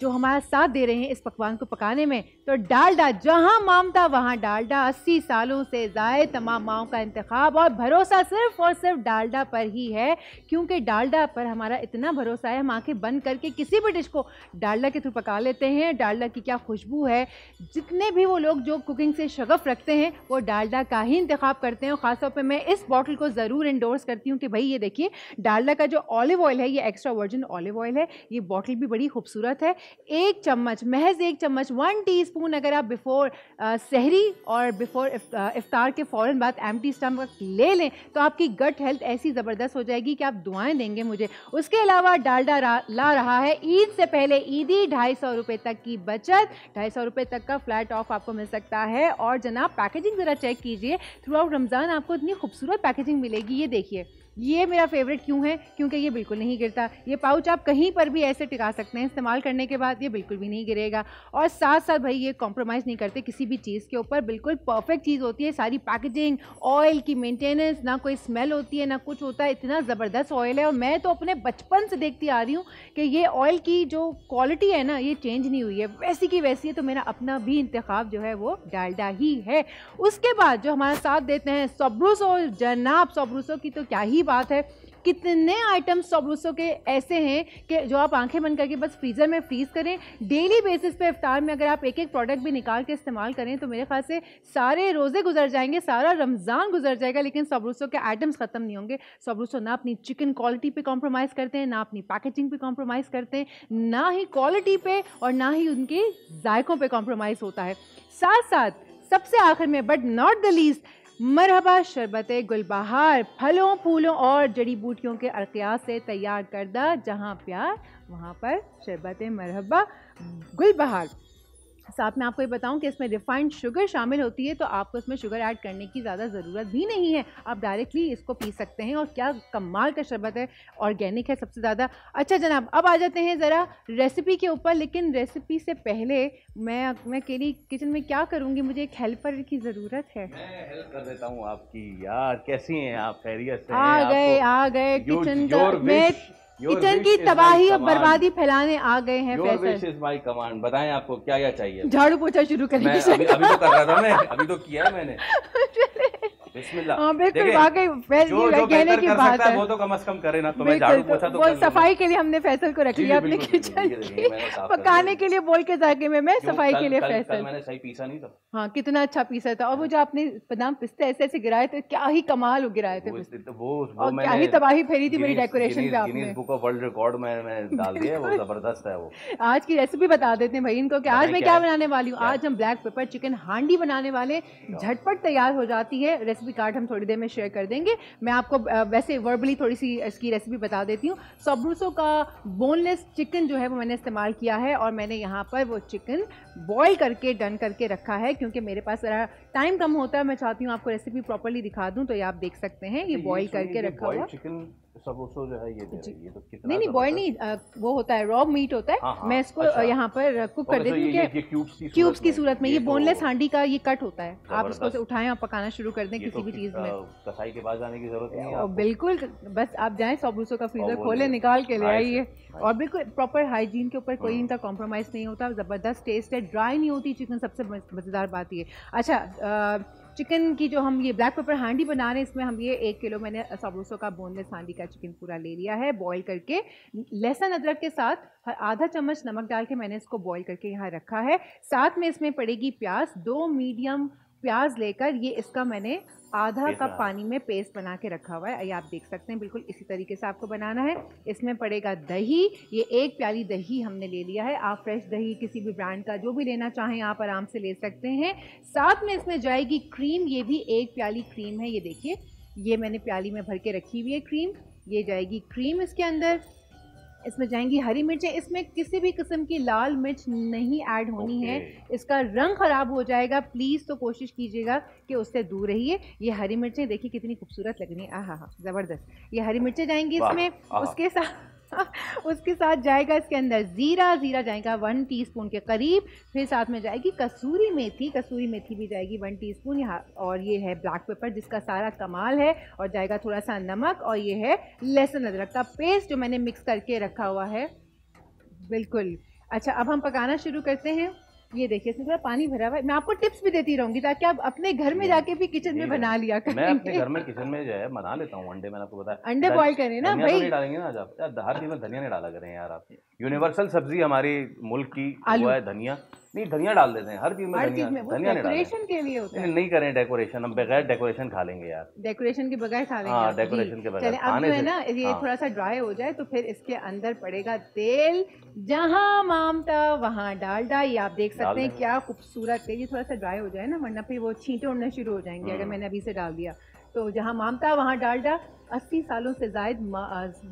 जो हमारा साथ दे रहे हैं इस पकवान को पकाने में। तो डालडा, जहां मामता वहां डालडा। 80 सालों से ज़ायद तमाम माओं का इंतखाब और भरोसा सिर्फ और सिर्फ डालडा पर ही है, क्योंकि डालडा पर हमारा इतना भरोसा है हम आंखें बंद करके किसी भी डिश को डालडा के थ्रू पका लेते हैं। डालडा की क्या खुशबू है। जितने भी वो लोग जो कुकिंग से शगफ रखते हैं वो डालडा का ही इंतखाब करते हैं। और ख़ासतौर पर मैं इस बॉटल को ज़रूर इंडोर्स करती हूँ कि भाई ये देखिए, डालडा का जो ऑलिव ऑयल है ये एक्स्ट्रा वर्जिन ऑलिव ऑयल है। ये बॉटल भी बड़ी खूबसूरत है। 1 चम्मच, महज 1 चम्मच, 1 टीस्पून अगर आप बिफोर सहरी और बिफोर इफ्तार के फ़ौरन बाद एम्प्टी स्टमक ले लें तो आपकी गट हेल्थ ऐसी ज़बरदस्त हो जाएगी कि आप दुआएं देंगे मुझे। उसके अलावा डालडा ला रहा है ईद से पहले ईदी 250 रुपये तक की बचत। 250 रुपये तक का फ्लैट ऑफ आपको मिल सकता है। और जनाब पैकेजिंग ज़रा चेक कीजिए, थ्रू आउट रमज़ान आपको इतनी खूबसूरत पैकेजिंग मिलेगी। ये देखिए, ये मेरा फेवरेट क्यों है, क्योंकि ये बिल्कुल नहीं गिरता। ये पाउच आप कहीं पर भी ऐसे टिका सकते हैं, इस्तेमाल करने के बाद ये बिल्कुल भी नहीं गिरेगा। और साथ साथ भाई ये कॉम्प्रोमाइज़ नहीं करते किसी भी चीज़ के ऊपर, बिल्कुल परफेक्ट चीज़ होती है। सारी पैकेजिंग, ऑयल की मेंटेनेंस, ना कोई स्मेल होती है ना कुछ होता है। इतना ज़बरदस्त ऑयल है और मैं तो अपने बचपन से देखती आ रही हूँ कि ये ऑयल की जो क्वालिटी है ना ये चेंज नहीं हुई है, वैसी की वैसी है। तो मेरा अपना भी इंतखाब जो है वो डालडा ही है। उसके बाद जो हमारा साथ देते हैं सोब्रूसो, जनाब सोब्रूसो की तो क्या ही बात है। कितने आइटम्स सोब्रूसो के ऐसे हैं कि जो आप आंखें बंद करके बस फ्रीज़र में फ्रीज़ करें। डेली बेसिस पे इफ्तार में अगर आप एक एक प्रोडक्ट भी निकाल के इस्तेमाल करें तो मेरे ख्याल से सारे रोज़े गुजर जाएंगे, सारा रमज़ान गुजर जाएगा, लेकिन सोब्रूसो के आइटम्स ख़त्म नहीं होंगे। सोब्रूसो ना अपनी चिकन क्वालिटी पे कॉम्प्रोमाइज़ करते हैं, ना अपनी पैकेजिंग पे कॉम्प्रोमाइज़ करते हैं, ना ही क्वालिटी पे और ना ही उनके जायकों पे कॉम्प्रोमाइज़ होता है। साथ साथ सबसे आखिर में बट नॉट द लीस्ट, मरहबा शरबत गुलबहार, फलों फूलों और जड़ी बूटियों के अर्कियात से तैयार करदा। जहां प्यार वहां पर शरबत मरहबा गुलबहार। साथ में आपको ये बताऊं कि इसमें रिफाइंड शुगर शामिल होती है, तो आपको इसमें शुगर ऐड करने की ज़्यादा ज़रूरत भी नहीं है। आप डायरेक्टली इसको पी सकते हैं और क्या कमाल का शरबत है, ऑर्गेनिक है सबसे ज़्यादा। अच्छा जनाब, अब आ जाते हैं ज़रा रेसिपी के ऊपर, लेकिन रेसिपी से पहले मैं अकेली किचन में क्या करूँगी, मुझे एक हेल्पर की ज़रूरत है। मैं हेल्प कर देता हूँ आपकी। यार कैसी हैं आप, खैरियत से? आ गए किचन में, किचन की तबाही और बर्बादी फैलाने आ गए हैं। Your wish is my command। बताएं आपको क्या चाहिए। झाड़ू पोछा शुरू करेंगे। अभी तो कर रहा था मैं, अभी तो किया है मैंने। बिस्मिल्लाह। हाँ बिल्कुल, देखिए, वाकई जो कहने की बात है, वो तो कम से कम करे ना। तो मैं बिल्कुल, झाड़ू पोछा तो वो कर लूंगा। सफाई के लिए हमने फैसल को रख जी, लिया जी, अपने बिल्कुल, किचन ये देखिए, की, मैंने साफ कर पकाने दिया। के लिए बोल के जाके मैं क्यों? सफाई के लिए कल फैसल। मैंने सही पीसा नहीं था। हाँ कितना अच्छा पीसा था, और वो जो आपने बादाम पिस्ते ऐसे ऐसे गिराए थे, क्या ही कमाल गिराए थे पिस्ते, वो और क्या मैंने ही तबाही फेरी थी मेरी डेकोरेशन पे आपने। Guinness book of world record में डाल दिया, वो जबरदस्त है वो। आज की रेसिपी बता देते हैं भाई इनको कि आज मैं क्या बनाने वाली हूँ। आज हम ब्लैक पेपर चिकन हांडी बनाने वाले, झटपट तैयार हो जाती है। रेसिपी कार्ड हम थोड़ी देर में शेयर कर देंगे। मैं आपको वैसे वर्बली थोड़ी सी इसकी रेसिपी बता देती हूँ। सबरूसो का बोनलेस चिकन जो है वो मैंने इस्तेमाल किया है, और मैंने यहाँ पर वो चिकन बॉईल करके डन करके रखा है, क्योंकि मेरे पास ज़रा टाइम कम होता है। मैं चाहती हूँ आपको रेसिपी प्रॉपर्ली दिखा दूँ, तो ये आप देख सकते हैं, ये बॉईल करके रखा हुआ चिकन सबरूसो जो है ये तो कितना नहीं बॉयल नहीं, वो होता है रॉ मीट होता है। हाँ, मैं इसको अच्छा। यहाँ पर कुक कर देती हूँ कि क्यूब्स की सूरत में। ये बोनलेस हांडी का ये कट होता है, आप इसको उठाएं और पकाना शुरू कर दें किसी भी चीज़ में। कसाई के पास जाने की जरूरत नहीं है आपको। बिल्कुल, बस आप जाएं सबरूसो का फ्रीजर खोलें, निकाल के ले आइए, और बिल्कुल प्रॉपर हाइजीन के ऊपर कोई इनका कॉम्प्रोमाइज़ नहीं होता। ज़बरदस्त टेस्ट है, ड्राई नहीं होती चिकन, सबसे मज़ेदार बात ये। अच्छा, चिकन की जो हम ये ब्लैक पेपर हांडी बना रहे हैं, इसमें हम ये 1 किलो मैंने सबरूसो का बोनलेस हांडी का चिकन पूरा ले लिया है, बॉईल करके। लहसुन अदरक के साथ आधा चम्मच नमक डाल के मैंने इसको बॉईल करके यहाँ रखा है। साथ में इसमें पड़ेगी प्याज, 2 मीडियम प्याज लेकर ये इसका मैंने आधा कप पानी में पेस्ट बना के रखा हुआ है। ये आप देख सकते हैं, बिल्कुल इसी तरीके से आपको बनाना है। इसमें पड़ेगा दही, ये 1 प्याली दही हमने ले लिया है। आप फ्रेश दही किसी भी ब्रांड का जो भी लेना चाहें आप आराम से ले सकते हैं। साथ में इसमें जाएगी क्रीम, ये भी 1 प्याली क्रीम है। ये देखिए, ये मैंने प्याली में भर के रखी हुई है क्रीम, ये जाएगी क्रीम इसके अंदर। इसमें जाएंगी हरी मिर्चें, इसमें किसी भी किस्म की लाल मिर्च नहीं ऐड होनी है, इसका रंग ख़राब हो जाएगा। प्लीज़ तो कोशिश कीजिएगा कि उससे दूर रहिए। ये हरी मिर्चें देखिए कितनी खूबसूरत लग रही हैं, आहा हा, ज़बरदस्त। ये हरी मिर्चें जाएंगी इसमें। उसके साथ जाएगा इसके अंदर ज़ीरा जाएगा 1 टीस्पून के करीब। फिर साथ में जाएगी कसूरी मेथी भी जाएगी 1 टीस्पून यहाँ। और ये है ब्लैक पेपर जिसका सारा कमाल है, और जाएगा थोड़ा सा नमक, और ये है लहसुन अदरक का पेस्ट जो मैंने मिक्स करके रखा हुआ है। बिल्कुल। अच्छा, अब हम पकाना शुरू करते हैं। ये देखिए इसमें थोड़ा पानी भरा हुआ है। मैं आपको टिप्स भी देती रहूंगी ताकि आप अपने घर में जाके भी किचन में बना लिया करें। मैं अपने घर में किचन में जो है बना लेता हूँ अंडे। मैंने आपको बताया अंडे बॉईल करें ना भाई। नहीं डालेंगे ना आज आप यार, हर चीज में धनिया नहीं डाला करें यार आप। यूनिवर्सल सब्जी हमारी मुल्क की वो है धनिया। नहीं, धनिया डाल देते हैं हर चीज में, धनिया नहीं डेकोरेशन के लिए होता है। नहीं करें डेकोरेशन, हम बगैर डेकोरेशन खा लेंगे यार। डेकोरेशन के बगैर खा लेंगे। हाँ, डेकोरेशन के बगैर। चलिए, अब जो है ना ये थोड़ा सा ड्राई हो जाए तो फिर इसके अंदर पड़ेगा तेल। जहाँ मामता वहाँ डालडा। ये आप देख सकते हैं क्या खूबसूरत है। ये थोड़ा सा ड्राई हो जाए ना, वरना फिर वो छींटे उड़ने शुरू हो जाएंगे अगर मैंने अभी से डाल दिया। तो जहाँ मामता वहाँ डालडा। 80 सालों से ज़ायद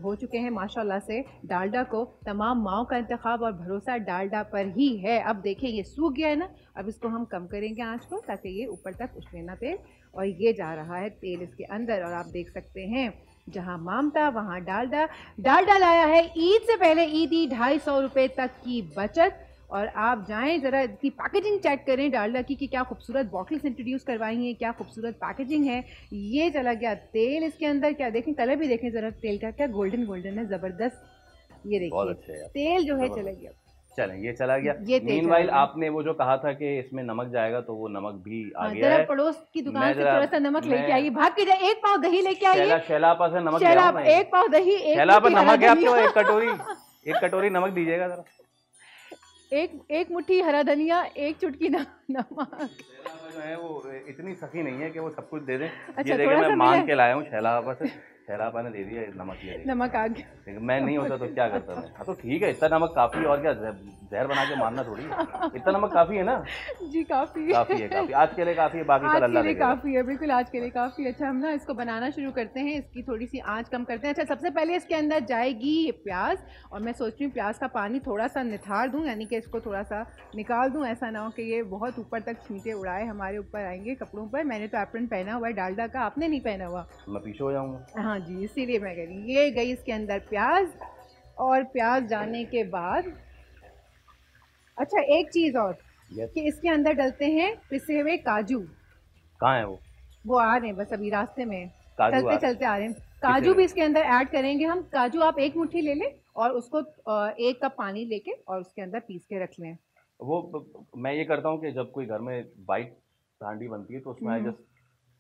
हो चुके हैं माशाल्लाह से डालडा को। तमाम माओं का इंतखाब और भरोसा डालडा पर ही है। अब देखिए ये सूख गया है ना, अब इसको हम कम करेंगे आंच को ताकि ये ऊपर तक उछले ना तेल। और ये जा रहा है तेल इसके अंदर, और आप देख सकते हैं जहाँ मामता वहाँ डालडा। डालडा लाया है ईद से पहले ईदी 250 रुपये तक की बचत। और आप जाएं ज़रा इसकी पैकेजिंग चेक करें डालडा की कि क्या खूबसूरत बॉटल्स इंट्रोड्यूस करवाई हैं, क्या खूबसूरत पैकेजिंग है। ये चला गया तेल इसके अंदर। क्या देखें, कलर भी देखें ज़रा तेल का, क्या गोल्डन है, ज़बरदस्त। ये देखिए तेल जो है चला गया। चलें, ये चला गया। मीनवाइल आपने वो जो कहा था कि इसमें नमक जाएगा, तो वो नमक भी आ गया है। पड़ोस की दुकान से थोड़ा सा नमक लेके आइए, भाग के जाए। 1 पाव दही लेके आइए। शैलापा से नमक, 1 पाव दही, शैलापा नमक है आपको, 1 कटोरी नमक दीजिएगा जरा। एक मुट्ठी हरा धनिया, 1 चुटकी नमक। जो है वो इतनी सखी नहीं है कि वो सब कुछ दे दें। अच्छा, ये देखिए मैं मांग के लाया हूँ शैलापा से, शैलापा ने दे दिया नमक आ गया। मैं नहीं होता तो क्या करता मैं। हाँ तो ठीक है, इतना नमक काफी है, और क्या जहर बना के मारना थोड़ी। इतना नमक काफी है ना जी, काफी है, काफी आज के लिए काफी है, बाकी कल अल्लाह देगा। काफी है, बिल्कुल आज के लिए काफी। अच्छा, हम ना इसको बनाना शुरू करते हैं, इसकी थोड़ी सी आंच कम करते हैं। अच्छा, सबसे पहले इसके अंदर जाएगी प्याज, और मैं सोच रही हूँ प्याज का पानी थोड़ा सा निथार दूँ, यानी कि इसको थोड़ा सा निकाल दूँ। ऐसा ना हो कि ये बहुत ऊपर तक छींटे उड़ाए, हमारे ऊपर आएंगे कपड़ों पर। मैंने तो एप्रन पहना हुआ है डालडा का, आपने नहीं पहना हुआ। मैं पीछे हो जाऊँगा। हाँ जी, इसीलिए मैं कह रही हूँ। ये गई इसके अंदर प्याज, और प्याज जाने के बाद अच्छा एक चीज़ और कि इसके अंदर डलते हैं पिसे हुए काजू। कहाँ है वो आ रहे हैं, बस अभी रास्ते में चलते चलते आ रहे हैं। काजू भी इसके अंदर ऐड करेंगे हम। काजू आप 1 मुट्ठी ले लें और उसको 1 कप पानी लेके और उसके अंदर पीस के रख लें। वो मैं ये करता हूँ कि जब कोई घर में वाइट हांडी बनती है तो उसमें I just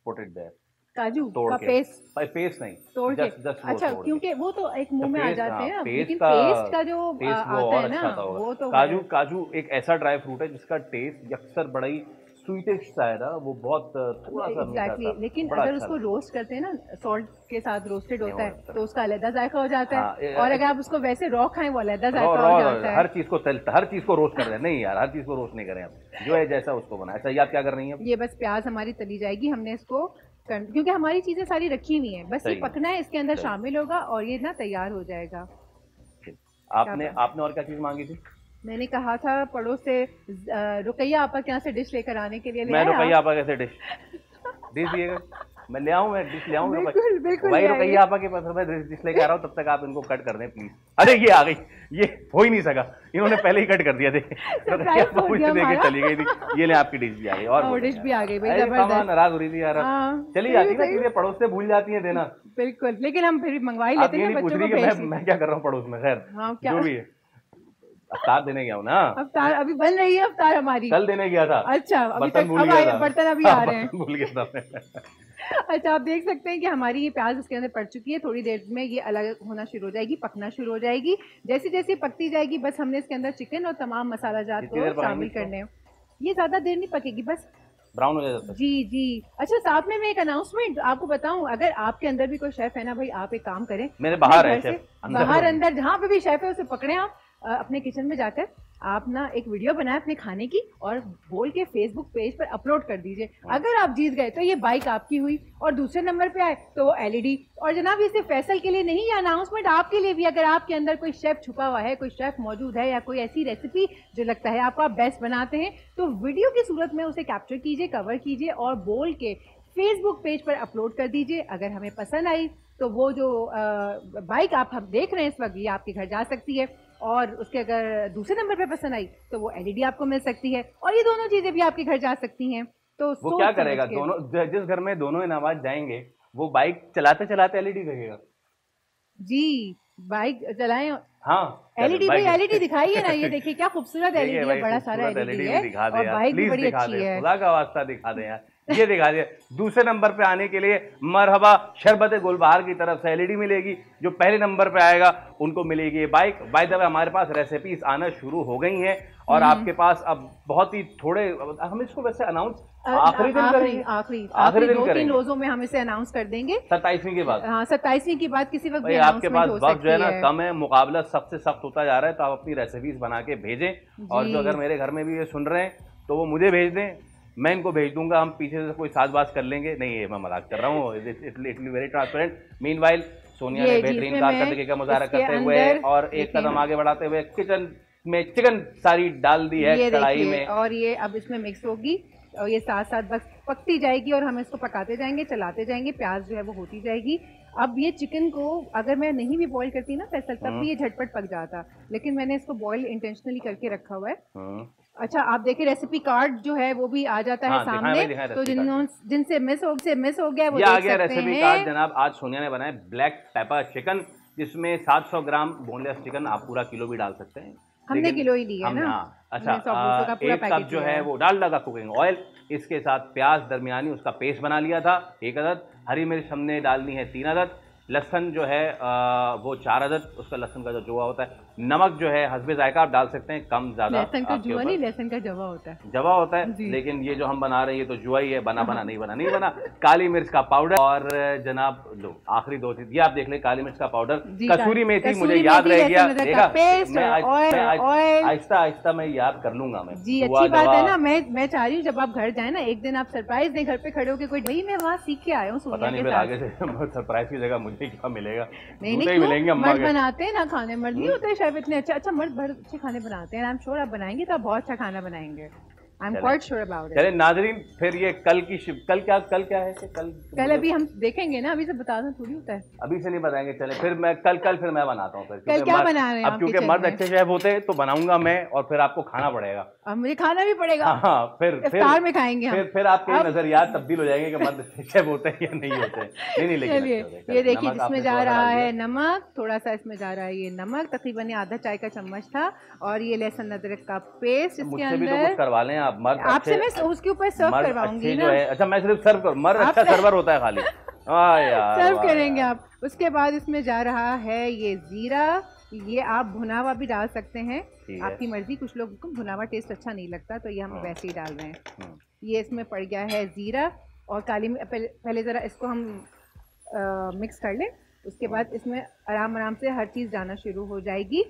put it there, काजू तोड़ का के, पेस्ट नहीं तोड़ के, अच्छा क्योंकि वो तो एक मुंह में आ जाते हैं, लेकिन पेस्ट का जो आता है ना वो तो काजू एक ऐसा ड्राई फ्रूट है जिसका टेस्ट अक्सर बड़ा ही स्वीटिश सा है ना, वो बहुत थोड़ा सा एग्जैक्टली, लेकिन अगर उसको रोस्ट करते हैं ना, सॉल्ट के साथ रोस्टेड होता है तो उसका अलग जायका हो जाता है, और अगर आप उसको वैसे रॉ खाएं वो अलग जायका हो जाता है। हर चीज को रोस्ट कर रहे हैं, नहीं यार हर चीज को रोस्ट नहीं करें, आप जो है जैसा उसको बनाए। अच्छा, ये आप क्या कर रही हैं? ये बस प्याज हमारी तली जाएगी, हमने इसको क्योंकि हमारी चीजें सारी रखी हुई हैं, बस ये पकना है, इसके अंदर शामिल होगा और ये ना तैयार हो जाएगा। आपने और क्या चीज मांगी थी? मैंने कहा था पड़ोस से रुकैया आपा के यहाँ से डिश लेकर आने के लिए। मैं रुकैया आपा कैसे डिश दिएगा? मैं ले आऊँ, मैं डिश ले आऊँ बिल्कुल भाई, रुकैया आपा के पास मैं डिश लेके आ रहा हूँ, तब तक आप इनको कट कर दें प्लीज। अरे ये आ गई, ये हो ही नहीं सका, इन्होंने पहले ही कट कर दिया थे, देके चली गई थी। ये ले आपकी डिश भी आ गई, और डिश भी आ गई, नाराज हो रही थी यार, चली जाती ना चीजें, पड़ोस से भूल जाती है देना। बिल्कुल, लेकिन हम फिर मंगवा ही लेते हैं बच्चों को। मैं क्या कर रहा हूँ पड़ोस में, खैर जो भी है। अफ्तार देने गया हूँ ना, अफ्तार अभी बन रही है, अफ्तार हमारी कल देने गया था। अच्छा, बर्तन अभी आ रहे हैं, भूल गया था। अच्छा, आप देख सकते हैं कि हमारी ये प्याज इसके अंदर पड़ चुकी है, थोड़ी देर में ये अलग होना शुरू हो जाएगी, पकना शुरू हो जाएगी। जैसे जैसे पकती जाएगी बस हमने इसके अंदर चिकन और तमाम मसाला जात को शामिल करने हैं। ये ज्यादा देर नहीं पकेगी, बस ब्राउन हो जाता है। जी। अच्छा, साथ में मैं एक अनाउंसमेंट आपको बताऊं, अगर आपके अंदर भी कोई शेफ है ना भाई, आप एक काम करें, मेरे बाहर है शेफ, बाहर अंदर जहाँ पे भी शेफ है उसे पकड़े आप, अपने किचन में जाकर आप ना एक वीडियो बनाए अपने खाने की और बोल के फेसबुक पेज पर अपलोड कर दीजिए। अगर आप जीत गए तो ये बाइक आपकी हुई, और दूसरे नंबर पे आए तो वो एलईडी। और जनाब, ये सिर्फ फैसल के लिए नहीं, ये अनाउंसमेंट आपके लिए भी, अगर आपके अंदर कोई शेफ छुपा हुआ है, कोई शेफ मौजूद है, या कोई ऐसी रेसिपी जो लगता है आपको आप बेस्ट बनाते हैं, तो वीडियो की सूरत में उसे कैप्चर कीजिए, कवर कीजिए और बोल के फेसबुक पेज पर अपलोड कर दीजिए। अगर हमें पसंद आई तो वो जो बाइक आप हम देख रहे हैं इस वक्त, ये आपके घर जा सकती है, और उसके अगर दूसरे नंबर पे पसंद आई तो वो एलईडी आपको मिल सकती है, और ये दोनों चीजें भी आपके घर जा सकती हैं। तो वो क्या करेगा, दोनों जिस घर में दोनों नवाज जाएंगे वो बाइक चलाते चलाते एलईडी देखेगा। जी, बाइक चलाएं, हाँ एलईडी भाई, एलईडी दिखाइए ना, ये देखिए क्या खूबसूरत एलईडी है, बड़ा सारा एलईडी है, और बाइक भी बड़ी अच्छी है। खुदा का वास्ता दिखा दे यार, ये दिखा दिया। दूसरे नंबर पे आने के लिए मरहबा शरबत गुलबहार की तरफ से एलईडी मिलेगी, जो पहले नंबर पे आएगा उनको मिलेगी ये बाइक। बाय द वे, हमारे पास रेसिपीज आना शुरू हो गई हैं, और आपके पास अब बहुत ही थोड़े, हम इसको वैसे अनाउंस आखिरी दिन करेंगे, आखिरी दिन 2-3 रोजों में हम इसे अनाउंस कर देंगे, 27वीं के बाद। हाँ, 27वीं की बात किसी वक्त भी आपके पास वक्त जो है ना कम है, मुकाबला सबसे सख्त होता जा रहा है, तो आप अपनी रेसिपीज बना के भेजें। और जो अगर मेरे घर में भी ये सुन रहे हैं तो वो मुझे भेज दें, मैं इनको भेज दूंगा, हम पीछे से कोई साजबाज कर लेंगे। नहीं, ये मैं मजाक कर रहा हूँ, it will very transparent. Meanwhile Sonia ने बेहतरीन कारकर्दगी का मुजाहरा करते हुए और एक कदम आगे बढ़ाते हुए किचन में चिकन सारी डाल दी है कढ़ाई में, और ये अब इसमें मिक्स होगी, और ये साथ साथ बस पकती जाएगी, और हम इसको पकाते जाएंगे, चलाते जाएंगे, प्याज जो है वो होती जाएगी। अब ये चिकन को अगर मैं नहीं भी बॉईल करती ना फैसल, तब भी ये झटपट पक जाता, लेकिन मैंने इसको बॉईल इंटेंशनली करके रखा हुआ है। अच्छा, आप देखिए रेसिपी कार्ड जो है वो भी आ जाता है सामने, तो जिनसे मिस हो गया वो आ गया रेसिपी कार्ड। जनाब, आज सोनिया ने बनाया ब्लैक पेपर चिकन, जिसमें 700 ग्राम बोनलेस चिकन, आप पूरा किलो भी डाल सकते हैं, हमने किलो ही लिया ना। अच्छा, एक कप जो है वो डालडा का कुकिंग ऑयल, इसके साथ प्याज दरमियानी उसका पेस्ट बना लिया था 1 अदद, हरी मिर्च हमने डालनी है 3 अदद, लहसुन जो है वो 4 अदद, उसका लहसुन का जो जवा होता है, नमक जो है हस्बे जायका आप डाल सकते हैं, कम ज्यादा। लहसुन का जुआ नहीं, लहसुन का जवा होता है, जवा होता है, लेकिन ये जो हम बना रहे हैं ये तो जुआ ही है, बना नहीं बना। काली मिर्च का पाउडर, और जनाब लो आखिरी 2 चीज, ये आप देख ले, काली मिर्च का पाउडर, कसूरी मेथी, मुझे याद रह गया, देखा आहिस्ता आहिस्ता मैं याद कर लूंगा मैं। जी, अच्छी बात है ना। मैं चाह रही हूँ जब आप घर जाए ना, एक दिन आप सरप्राइज दें, घर पे खड़े होकर कोई, भाई मैं वहाँ सीख के आया हूँ, पता नहीं फिर आगे से सरप्राइज की जगह मुझे क्या मिलेगा। नहीं, मिलेंगे, मर्द बनाते हैं ना खाने, मर्द नहीं होते शायद इतने अच्छा मर्द बड़े अच्छे खाने बनाते हैं। आई एम श्योर आप बनाएंगे तो आप बहुत अच्छा खाना बनाएंगे, I am quite sure about it. चले नाजरीन, फिर ये कल क्या है, कल अभी हम देखेंगे ना, अभी से बताना थोड़ी होता है, अभी से नहीं बताएंगे। चले फिर मैं कल फिर मैं बनाता हूँ, कल क्या बना रहे हैं अब, क्योंकि मर्द अच्छे शेफ होते हैं तो बनाऊंगा मैं, और फिर आपको खाना पड़ेगा, अब मुझे खाना भी पड़ेगा। हाँ, फिर इफ्तार में खाएंगे हम। फिर आपके नजरियात तब्दील हो जाएंगे कि मर्द अच्छे शेफ होते हैं या नहीं होते। नहीं, लेकिन ये देखिए, इसमें जा रहा है नमक, थोड़ा सा इसमें जा रहा है ये नमक, तकरीबन आधा चाय का चम्मच था, और ये लहसुन अदरक का पेस्ट इसके अंदर करवा लें आप, मर्द आपसे मैं उसके ऊपर सर्व करवाऊंगी ना। अच्छा, मैं सिर्फ सर्व करूँ, मर्द अच्छा सर्वर होता है खाली। सर्व करेंगे आप। उसके बाद इसमें जा रहा है ये जीरा, ये आप भुना हुआ भी डाल सकते हैं, आपकी मर्जी। कुछ लोगों को भुना हुआ टेस्ट अच्छा नहीं लगता तो ये हम वैसे ही डाल रहे हैं। ये इसमें पड़ गया है जीरा और काली पहले ज़रा इसको हम मिक्स कर लें। उसके बाद इसमें आराम आराम से हर चीज़ जाना शुरू हो जाएगी।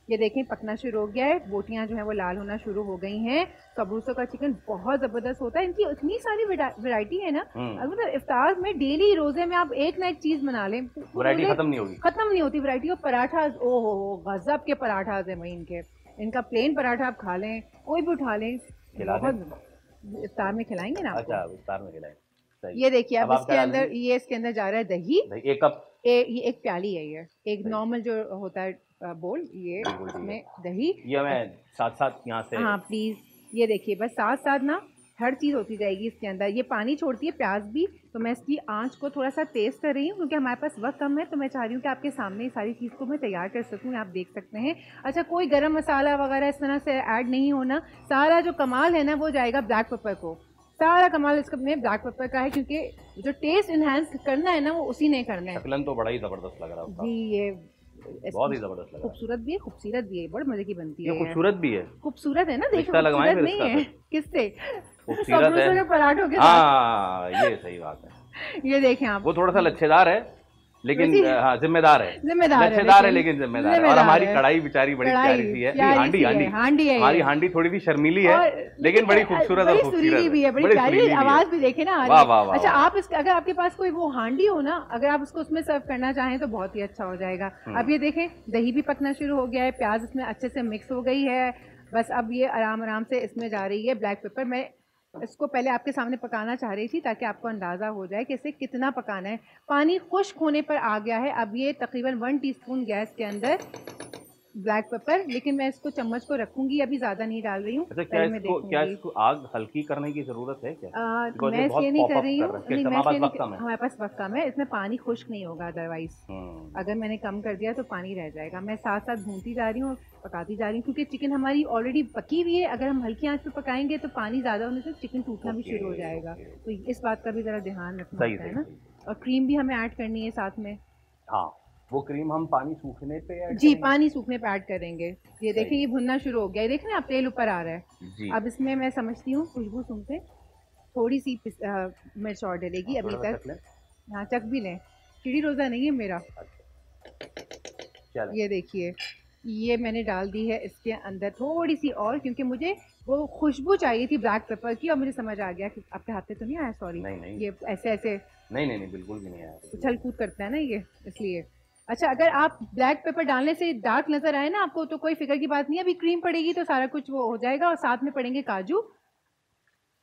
ये देखें पकना शुरू हो गया है, बोटियां जो हैं वो लाल होना शुरू हो गई हैं। कबरूसों का चिकन बहुत ज़बरदस्त होता है, इनकी इतनी सारी वैरायटी है ना। मतलब इफ्तार में डेली रोज़े में आप एक ना एक चीज़ बना लें, वैरायटी खत्म नहीं होती वैरायटी। और पराठा, ओहो गजब के पराठाज हैं वहीं इनके। इनका प्लेन पराठा आप खा लें, कोई भी उठा लें, बहुत इफ्तार में खिलाएंगे ना। अच्छा, इफ्तार में खिलाएंगे। ये देखिए अब इसके अंदर, ये इसके अंदर जा रहा है दही, 1 कप, ये एक प्याली है, ये एक नॉर्मल जो होता है बोल, ये इसमें दही। ये मैं साथ साथ यहाँ से, हाँ प्लीज, ये देखिए बस साथ साथ ना हर चीज़ होती जाएगी इसके अंदर। ये पानी छोड़ती है प्याज भी, तो मैं इसकी आंच को थोड़ा सा तेज़ कर रही हूँ क्योंकि हमारे पास वक्त कम है। तो मैं चाह रही हूँ कि आपके सामने ये सारी चीज़ को मैं तैयार कर सकूँ, आप देख सकते हैं। अच्छा, कोई गरम मसाला वगैरह इस तरह से ऐड नहीं होना। सारा जो कमाल है ना वो जाएगा ब्लैक पेपर को। सारा कमाल इसका में ब्लैक पेपर का है क्योंकि जो टेस्ट इनहेंस करना है ना वो उसी ने करना है। शक्लन तो बड़ा ही ज़बरदस्त लग रहा है जी, ये बहुत ही जबरदस्त लगा। खूबसूरत भी है, खूबसूरत भी है, बड़े मजे की बनती है। ये खूबसूरत भी है, खूबसूरत है ना, देखो खूबसूरत नहीं है किससे, खूबसूरत है पराठों के साथ। ये सही बात है। ये देखें आप, वो थोड़ा सा लच्छेदार है लेकिन हाँ जिम्मेदार है, लच्छेदार है लेकिन जिम्मेदार है। और हमारी कड़ाई बेचारी बड़ी प्यारी सी है, हांडी है, हमारी हांडी थोड़ी सी शर्मीली है लेकिन बड़ी खूबसूरत और खूबसूरत भी है, बड़ी प्यारी आवाज भी देखे ना। वाह वाह वाह। अच्छा, आप अगर आपके पास कोई वो हांडी हो ना, अगर आप उसको उसमें सर्व करना चाहें तो बहुत ही अच्छा हो जाएगा। अब ये देखें दही भी पकना शुरू हो गया है, प्याज इसमें अच्छे से मिक्स हो गई है। बस अब ये आराम आराम से इसमें जा रही है ब्लैक पेपर। मैं इसको पहले आपके सामने पकाना चाह रही थी ताकि आपको अंदाज़ा हो जाए कि इसे कितना पकाना है। पानी खुश्क होने पर आ गया है। अब ये तकरीबन 1 टीस्पून गैस के अंदर ब्लैक पेपर, लेकिन मैं इसको चम्मच को रखूंगी, अभी ज़्यादा नहीं डाल रही हूँ। अच्छा, क्या इसको आग हल्की करने की ज़रूरत है क्या? मैं इसलिए नहीं कर रही हूँ, हमारे पास वक्त कम है, इसमें पानी खुश्क नहीं होगा अदरवाइज। अगर मैंने कम कर दिया तो पानी रह जाएगा। मैं साथ साथ भूनती जा रही हूँ, पकाती जा रही हूँ क्योंकि चिकन हमारी ऑलरेडी पकी हुई है। अगर हम हल्की आंच पे पकाएंगे तो पानी ज़्यादा होने से चिकन टूटना भी शुरू हो जाएगा। तो इस बात का भी ज़रा ध्यान रखना होता है ना। और क्रीम भी हमें ऐड करनी है साथ में। हाँ, वो क्रीम हम पानी सूखने पे ऐड जी, पानी सूखने पे ऐड करेंगे। ये देखिए ये भुनना शुरू हो गया है, देख रहे हैं आप तेल ऊपर आ रहा है। अब इसमें मैं समझती हूँ खुशबू सुनते थोड़ी सी मिर्च और डलेगी। अभी तक यहाँ चक भी लें, चिड़ी रोज़ा नहीं है मेरा। ये देखिए ये मैंने डाल दी है इसके अंदर थोड़ी सी और, क्योंकि मुझे वो खुशबू चाहिए थी ब्लैक पेपर की। और मुझे समझ आ गया कि आपके हाथ में तो नहीं आया, सॉरी। नहीं, ये ऐसे नहीं बिल्कुल भी नहीं आया, उछल कूद करता है ना ये, इसलिए। अच्छा, अगर आप ब्लैक पेपर डालने से डार्क नजर आए ना आपको तो कोई फिक्र की बात नहीं है, अभी क्रीम पड़ेगी तो सारा कुछ वो हो जाएगा। और साथ में पड़ेंगे काजू।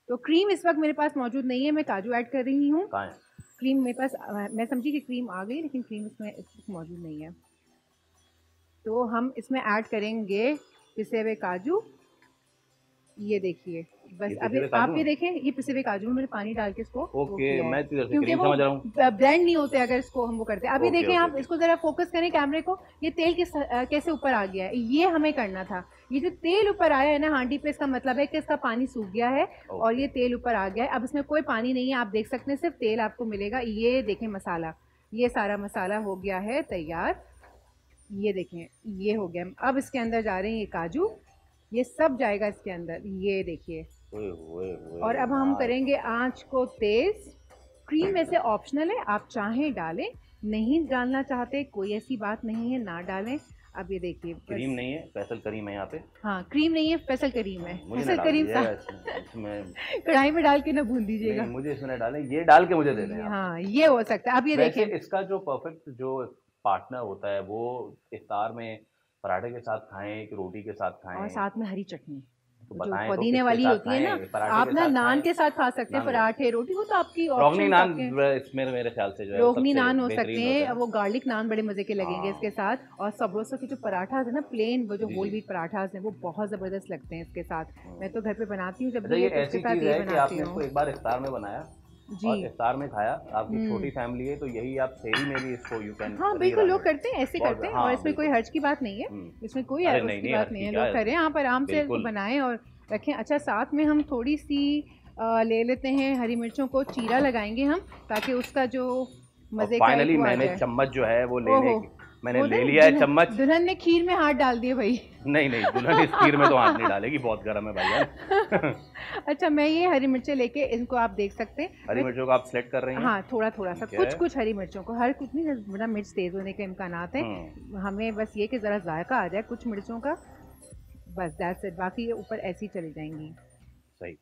तो क्रीम इस वक्त मेरे पास मौजूद नहीं है, मैं काजू ऐड कर रही हूँ। क्रीम मेरे पास, मैं समझी कि क्रीम आ गई लेकिन क्रीम इसमें इस वक्त मौजूद नहीं है। तो हम इसमें ऐड करेंगे पिसे हुए काजू। ये देखिए बस अभी आप ये देखें, ये पिसे हुए काजू में मैंने पानी डाल के इसको मैं क्योंकि वो ब्लेंड नहीं होते अगर इसको हम वो करते हैं। अभी देखें आप इसको जरा फोकस करें कैमरे को, ये तेल कैसे ऊपर आ गया है, ये हमें करना था। ये जो तेल ऊपर आया है ना हांडी पे, इसका मतलब है कि इसका पानी सूख गया है और ये तेल ऊपर आ गया है। अब इसमें कोई पानी नहीं है, आप देख सकते हैं, सिर्फ तेल आपको मिलेगा। ये देखें मसाला, ये सारा मसाला हो गया है तैयार। ये देखें ये हो गया। अब इसके अंदर जा रहे हैं ये काजू, ये सब जाएगा इसके अंदर। ये देखिए, और अब हम करेंगे आंच को तेज। क्रीम में से ऑप्शनल है, आप चाहें डालें, नहीं डालना चाहते कोई ऐसी बात नहीं है, ना डालें। अब ये देखिए क्रीम नहीं है, फैसल करीम है यहाँ पे। हाँ, क्रीम नहीं है, फैसल करीम है। फैसल करीम कढ़ाई में डाल के ना भून दीजिएगा, मुझे इसमें डालें, ये डाल के मुझे दे दें। हाँ, ये हो सकता है। अब ये देखिए इसका जो परफेक्ट जो पार्टनर होता है वो इफ्तार में पराठे के साथ खाएं कि रोटी के साथ खाएं, और साथ में हरी चटनी तो जो पुदीने वाली होती है ना, आप ना नान के साथ खा सकते हैं, पराठे रोटी, वो तो आपकी रोगनी नान इसमें मेरे ख्याल से जो है रोगनी नान हो सकते हैं, वो गार्लिक नान बड़े मजे के लगेंगे इसके साथ। और सबरोसा के जो पराठास है ना, प्लेन वो जो होल व्हीट पराठास है, वो बहुत जबरदस्त लगते हैं इसके साथ। मैं तो घर पे बनाती हूँ जब भी ऐसी चीज है कि आपने इसको एक बार इफ्तार में बनाया और इफ्तार में खाया, आपकी छोटी फैमिली है तो यही आप सेहरी में भी इसको यू कैन। हाँ बिल्कुल, लोग करते हैं, ऐसे करते हैं। और इसमें कोई हर्ज की बात नहीं है, इसमें कोई हर्ज की बात नहीं है। लोग करें, आप आराम से बनाएं और रखें। अच्छा, साथ में हम थोड़ी सी ले लेते हैं हरी मिर्चों को चीरा लगाएंगे हम, ताकि उसका जो मजे फाइनली मैंने चम्मच जो है वो मैंने ले लिया है चम्मच। दुल्हन ने खीर में हाथ डाल दिए भाई। नहीं दुल्हन इस खीर में तो हाथ नहीं डालेगी, बहुत गर्म है भाई। अच्छा, मैं ये हरी मिर्चें लेके, इनको आप देख सकते हैं, हरी मिर्चों को आप सिलेक्ट कर रही हैं? हाँ, थोड़ा सा, कुछ हरी मिर्चों को, हर कुछ नहीं, बड़ा मिर्च तेज होने के इम्कानात हैं। हमें बस ये कि जरा जायका आ जाए कुछ मिर्चों का, बस दैट्स इट। बाकी ये ऊपर ऐसी चली जाएंगी। सही।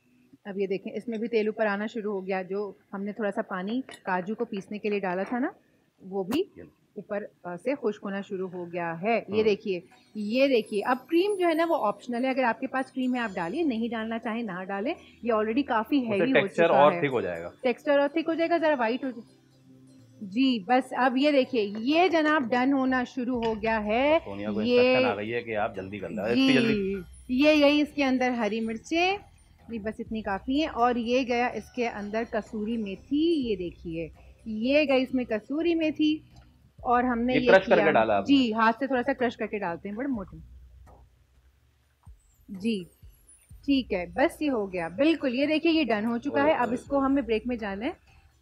अब ये देखें, इसमें भी तेल ऊपर आना शुरू हो गया। जो हमने थोड़ा सा पानी काजू को पीसने के लिए डाला था ना, वो भी ऊपर से खुश्क होना शुरू हो गया है। ये देखिए। अब क्रीम जो है ना वो ऑप्शनल है, अगर आपके पास क्रीम है आप डालिए, नहीं डालना चाहे ना डालें। ये ऑलरेडी काफी हैवी हो चुका है, और थिक हो जाएगा, टेक्सचर और थिक हो जाएगा, जरा वाइट हो जी। बस अब ये देखिए, ये जनाब डन होना शुरू हो गया है। ये आ गई है कि आप जल्दी कर लो। ये गई इसके अंदर हरी मिर्चें, बस इतनी काफी है। और ये गया इसके अंदर कसूरी मेथी, ये देखिए, ये गई इसमें कसूरी मेथी। और हमने ये क्रश करके डाला जी, हाथ से थोड़ा सा क्रश करके डालते हैं, बड़े मोटे जी। ठीक है, बस ये हो गया बिल्कुल। ये देखिए, ये डन हो चुका है। अब इसको हमें ब्रेक में जाना है।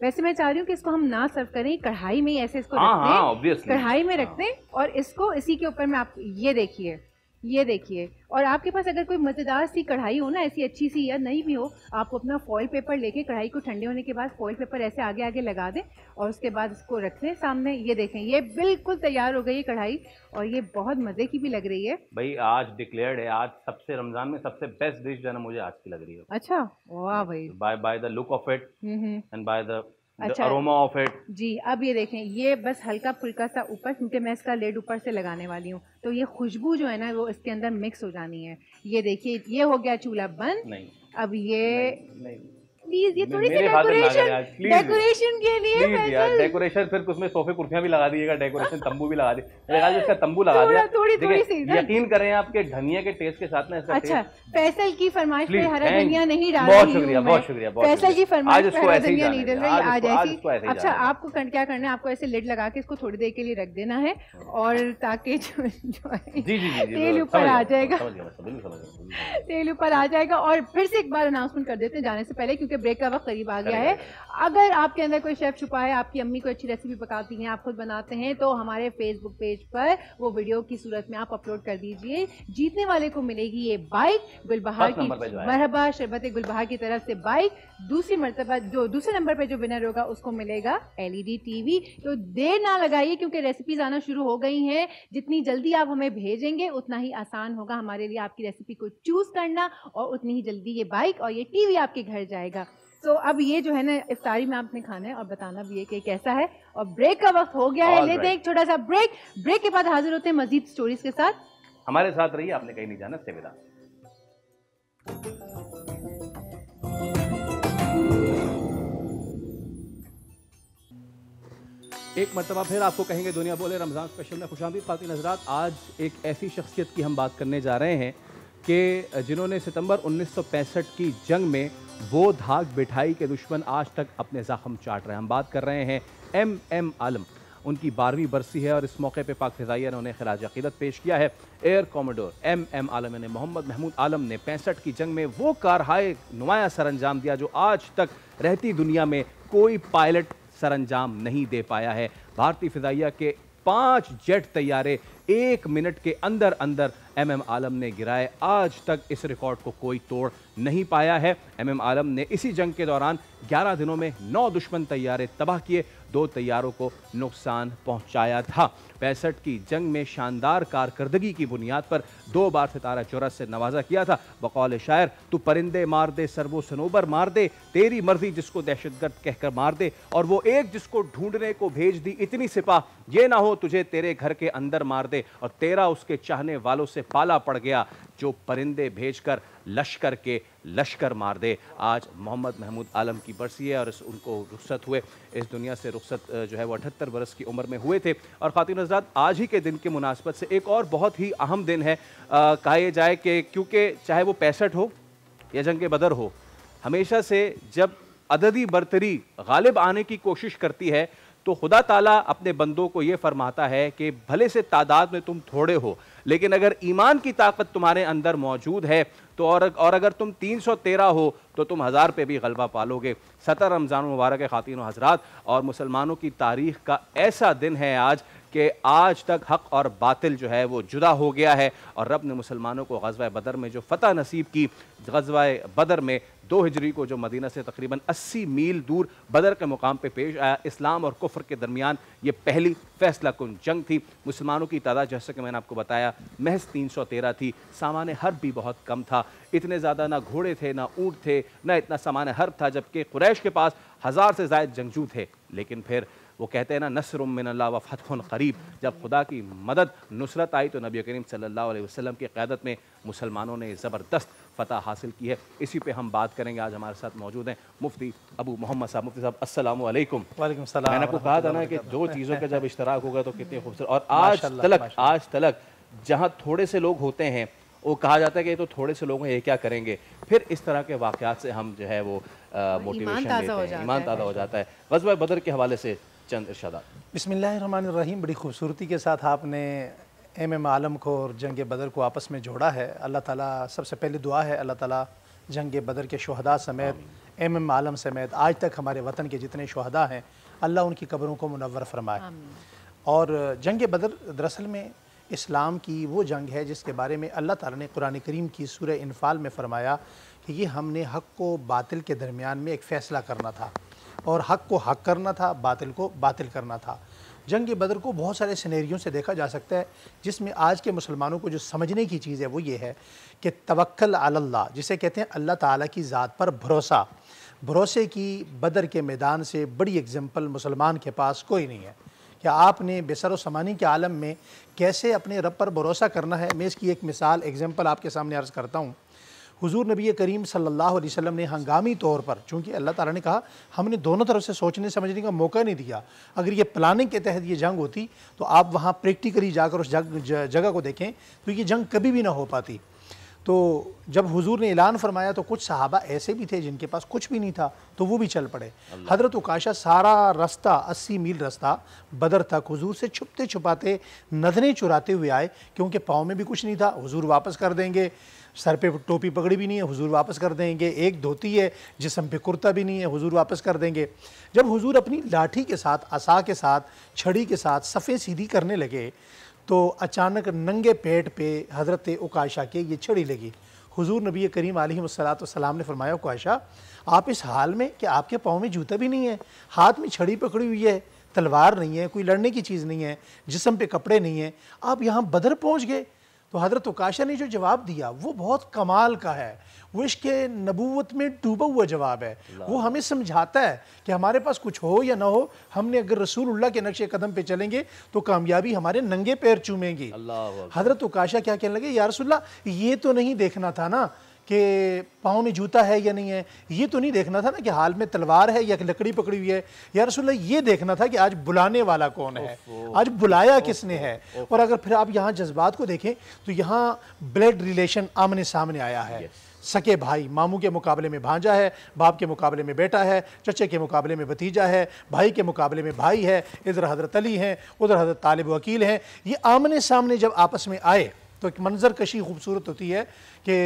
वैसे मैं चाह रही हूँ कि इसको हम ना सर्व करें, कढ़ाई में ही ऐसे इसको रख दें, कढ़ाई में रख दें और इसको इसी के ऊपर में आप ये देखिए। और आपके पास अगर कोई मज़ेदार सी कढ़ाई हो ना, ऐसी अच्छी सी, या नहीं भी हो, आप अपना फॉइल पेपर लेके कढ़ाई को ठंडे होने के बाद फॉइल पेपर ऐसे आगे आगे लगा दें और उसके बाद इसको रख दें सामने। ये देखें, ये बिल्कुल तैयार हो गई है कढ़ाई, और ये बहुत मज़े की भी लग रही है भाई। आज डिक्लेयर्ड है, आज सबसे रमजान में सबसे बेस्ट डिश जो है ना मुझे आज की लग रही है। अच्छा, वाह भाई। By the look of it and by the अच्छा, अरोमा ऑफ इट जी। अब ये देखें, ये बस हल्का फुल्का सा ऊपर, क्योंकि मैं इसका लेड ऊपर से लगाने वाली हूँ, तो ये खुशबू जो है ना वो इसके अंदर मिक्स हो जानी है। ये देखिए, ये हो गया चूल्हा बंद। नहीं, अब ये नहीं। प्लीज, ये थोड़ी सी डेकोरेशन के लिए डेकोरेशन, फिर उसमें सोफे कुर्सियां भी लगा दिएगा, डेकोरेशन तंबू भी लगा दिए, इसका तंबू लगा दिया। थोड़ी सी यकीन करें आपके धनिया के टेस्ट के साथ में। अच्छा, फैसल की फरमाइश पे हरा धनिया नहीं डाल रही हूं। बहुत शुक्रिया। फैसल की फरमाइश पे हरा धनिया नहीं डल रही आज ऐसी। अच्छा, आपको क्या करना है, आपको ऐसे लिड लगा के इसको थोड़ी देर के लिए रख देना है, और ताकि जो तेल ऊपर आ जाएगा, तेल ऊपर आ जाएगा। और फिर से एक बार अनाउंसमेंट कर देते हैं जाने से पहले, क्योंकि ब्रेक का वक्त करीब आ गया है। अगर आपके अंदर कोई शेफ छुपा है, आपकी अम्मी कोई अच्छी रेसिपी पकाती हैं, आप खुद बनाते हैं, तो हमारे फेसबुक पेज पर वो वीडियो की सूरत में आप अपलोड कर दीजिए। जीतने वाले को मिलेगी ये बाइक, गुलबहार की मरहबा शरबत गुलबहार की तरफ से बाइक। दूसरी मरतबा जो दूसरे नंबर पे जो विनर होगा उसको मिलेगा LED टीवी। तो देर ना लगाइए, क्योंकि रेसिपीज आना शुरू हो गई हैं। जितनी जल्दी आप हमें भेजेंगे उतना ही आसान होगा हमारे लिए आपकी रेसिपी को चूज करना, और उतनी ही जल्दी ये बाइक और ये टीवी आपके घर जाएगा। तो अब ये जो है ना, इफ्तारी में आपने खाना है और बताना भी है कि कैसा है। और ब्रेक का वक्त हो गया है, लेते हैं एक छोटा सा ब्रेक। ब्रेक के बाद हाजिर होते हैं मजीद स्टोरीज के साथ। हमारे साथ रहिए, आपने कहीं नहीं जाना। से विदा। एक मरतबा फिर आपको कहेंगे दुनिया बोले रमज़ान स्पेशल में खुशामदीद खातिन हज़रात। आज एक ऐसी शख्सियत की हम बात करने जा रहे हैं कि जिन्होंने सितंबर 1965 की जंग में वो धाक बिठाई के दुश्मन आज तक अपने ज़ख्म चाट रहे हैं। हम बात कर रहे हैं MM आलम। उनकी 12वीं बरसी है और इस मौके पे पाक फ़िज़ाइया ने उन्हें खिराज अक़ीदत पेश किया है। एयर कॉमोडोर MM आलम ने मोहम्मद महमूद आलम ने 65 की जंग में वो कारहाय नुमाया सर अंजाम दिया जो आज तक रहती दुनिया में कोई पायलट सर अंजाम नहीं दे पाया है। भारतीय फ़िज़ाइया के 5 जेट तैयारे 1 मिनट के अंदर अंदर MM आलम ने गिराए। आज तक इस रिकॉर्ड को कोई तोड़ नहीं पाया है। MM आलम ने इसी जंग के दौरान 11 दिनों में 9 दुश्मन तैयारे तबाह किए, 2 तैयारों को नुकसान पहुंचाया था। 65 की जंग में शानदार कारकर्दगी की बुनियाद पर 2 बार सितारा जुर्रत से नवाजा किया था। बकौल शायर, तू परिंदे मार दे, सरवो सनोबर मार दे, तेरी मर्जी जिसको दहशतगर्द कहकर मार दे, और वो एक जिसको ढूंढने को भेज दी इतनी सिपाह, ये ना हो तुझे तेरे घर के अंदर मार दे, और तेरा उसके चाहने वालों से पाला पड़ गया जो परिंदे भेजकर लश्कर के लश्कर मार दे। आज मोहम्मद महमूद आलम की बरसी है और उनको रुखसत हुए, इस दुनिया से रुखसत जो है वो 78 बरस की उम्र में हुए थे। और खातिन हज़रात, आज ही के दिन की मुनासबत से एक और बहुत ही अहम दिन है। कहा यह जाए कि क्योंकि चाहे वो 65 हो या जंग बदर हो, हमेशा से जब अददी बरतरी गालिब आने की कोशिश करती है तो खुदा ताला अपने बंदों को ये फरमाता है कि भले से तादाद में तुम थोड़े हो, लेकिन अगर ईमान की ताकत तुम्हारे अंदर मौजूद है तो और अगर तुम 313 हो तो तुम 1000 पे भी गलबा पालोगे। 17 रमज़ान मुबारक ख़ातीन व हज़रात, और मुसलमानों की तारीख़ का ऐसा दिन है आज कि आज तक हक़ और बातिल जो है वो जुदा हो गया है, और रब ने मुसलमानों को ग़ज़वा बदर में जो फ़तह नसीब की, ग़ज़वा बदर में 2 हिजरी को जो मदीना से तकरीबन 80 मील दूर बदर के मुकाम पे पेश आया, इस्लाम और कुफ्र के दरमियान ये पहली फैसला कुन जंग थी। मुसलमानों की तादाद जैसे कि मैंने आपको बताया महज 313 थी। सामान हर्ब भी बहुत कम था, इतने ज़्यादा ना घोड़े थे, ना ऊँट थे, ना इतना सामान हर्ब था, जबकि कुरैश के पास 1000 से ज़ायद जंगजू थे। लेकिन फिर वो कहते हैं ना, नस्रुम मिनल्लाह व फतहुन क़रीब, जब खुदा की मदद नुसरत आई तो नबी करीम सल्लल्लाहु अलैहि वसल्लम की क़यादत में मुसलमानों ने ज़बरदस्त फ़तह हासिल की है। इसी पे हम बात करेंगे। आज हमारे साथ मौजूद हैं मुफ्ती अबू मोहम्मद साहब। मुफ्ती साहब अस्सलामु अलैकुम। वालेकुम सलाम। मैंने आपको कहा था ना कि 2 चीज़ों का जब इश्तराक होगा तो कितनी खूबसूरत, और आज तलक जहाँ थोड़े से लोग होते हैं वो कहा जाता है कि ये तो थोड़े से लोग हैं, ये क्या करेंगे। फिर इस तरह के वाक़यात से हम जो है वो मोटिवेशन लेते हैं, ईमान ताज़ा हो जाता है। ग़ज़वा बदर के हवाले से चंद इरशादात। बिस्मिल्लाहिर्रहमानिर्रहीम। बड़ी खूबसूरती के साथ आपने एमएम आलम को और जंग बदर को आपस में जोड़ा है। अल्लाह ताला, सबसे पहले दुआ है अल्लाह ताला जंग बदर के शुहदा समेत, एमएम आलम समेत आज तक हमारे वतन के जितने शुहदा हैं, अल्लाह उनकी कब्रों को मुनव्वर फरमाए। और जंग बदर दरअसल में इस्लाम की वो जंग है जिसके बारे में अल्लाह ताला ने कुरान करीम की सूरह इनफाल में फरमाया कि ये हमने हक़ को बातिल के दरमियान में एक फ़ैसला करना था, और हक़ को हक़ करना था, बातिल को बातिल करना था। जंग बदर को बहुत सारे सिनेरियों से देखा जा सकता है, जिसमें आज के मुसलमानों को जो समझने की चीज़ है वो ये है कि तवक्कल अलल्लाह, जिसे कहते हैं अल्लाह ताला की ज़ात पर भरोसा, भरोसे की बदर के मैदान से बड़ी एग्जाम्पल मुसलमान के पास कोई नहीं है। क्या आपने बेसर व समानी के आलम में कैसे अपने रब पर भरोसा करना है, मैं इसकी एक मिसाल एग्जाम्पल आपके सामने अर्ज़ करता हूँ। हुजूर नबी करीम सल्लल्लाहु अलैहि वसल्लम ने हंगामी तौर पर, चूँकि अल्लाह ताला ने कहा हमने दोनों तरफ से सोचने समझने का मौका नहीं दिया, अगर ये प्लानिंग के तहत ये जंग होती तो आप वहाँ प्रैक्टिकली जाकर उस जगह को देखें तो ये जंग कभी भी ना हो पाती। तो जब हुजूर ने ऐलान फरमाया तो कुछ सहाबा ऐसे भी थे जिनके पास कुछ भी नहीं था, तो वो भी चल पड़े। हज़रत उकाशा सारा रास्ता 80 मील रास्ता बदर तक हुजूर से छुपते छुपाते नजरें चुराते हुए आए, क्योंकि पाँव में भी कुछ नहीं था, हुजूर वापस कर देंगे, सर पे टोपी पगड़ी भी नहीं है, हुजूर वापस कर देंगे, एक धोती है, जिस्म पे कुर्ता भी नहीं है, हुजूर वापस कर देंगे। जब हुजूर अपनी लाठी के साथ, असा के साथ, छड़ी के साथ सफ़े सीधी करने लगे तो अचानक नंगे पेट पे हज़रत उकाशा के ये छड़ी लगी। हुजूर नबी करीम अलैहिस्सलाम ने फरमाया, उकाशा आप इस हाल में कि आपके पाँव में जूता भी नहीं है, हाथ में छड़ी पकड़ी हुई है, तलवार नहीं है, कोई लड़ने की चीज़ नहीं है, जिस्म पे कपड़े नहीं हैं, आप यहाँ बदर पहुँच गए। तो हज़रत उकाशा ने जो जवाब दिया वो बहुत कमाल का है, वो इश्क़ नबूवत में डूबा हुआ जवाब है। वो हमें समझाता है कि हमारे पास कुछ हो या ना हो, हमने अगर रसूलुल्लाह के नक्शे कदम पे चलेंगे तो कामयाबी हमारे नंगे पैर चूमेंगी। हज़रत उकाशा क्या कहने लगे, या रसूलल्लाह ये तो नहीं देखना था ना कि पाँव में जूता है या नहीं है, ये तो नहीं देखना था ना कि हाल में तलवार है या लकड़ी पकड़ी हुई है, या रसूलल्लाह ये देखना था कि आज बुलाने वाला कौन है, आज बुलाया किसने है। और अगर फिर आप यहाँ जज्बात को देखें तो यहाँ ब्लड रिलेशन आमने सामने आया है। सके भाई, मामू के मुकाबले में भांजा है, बाप के मुकाबले में बेटा है, चचे के मुकाबले में भतीजा है, भाई के मुकाबले में भाई है, इधर हज़रत अली हैं, उधर हज़रत तालिब वकील हैं। ये आमने सामने जब आपस में आए तो एक मंजर कशी खूबसूरत होती है कि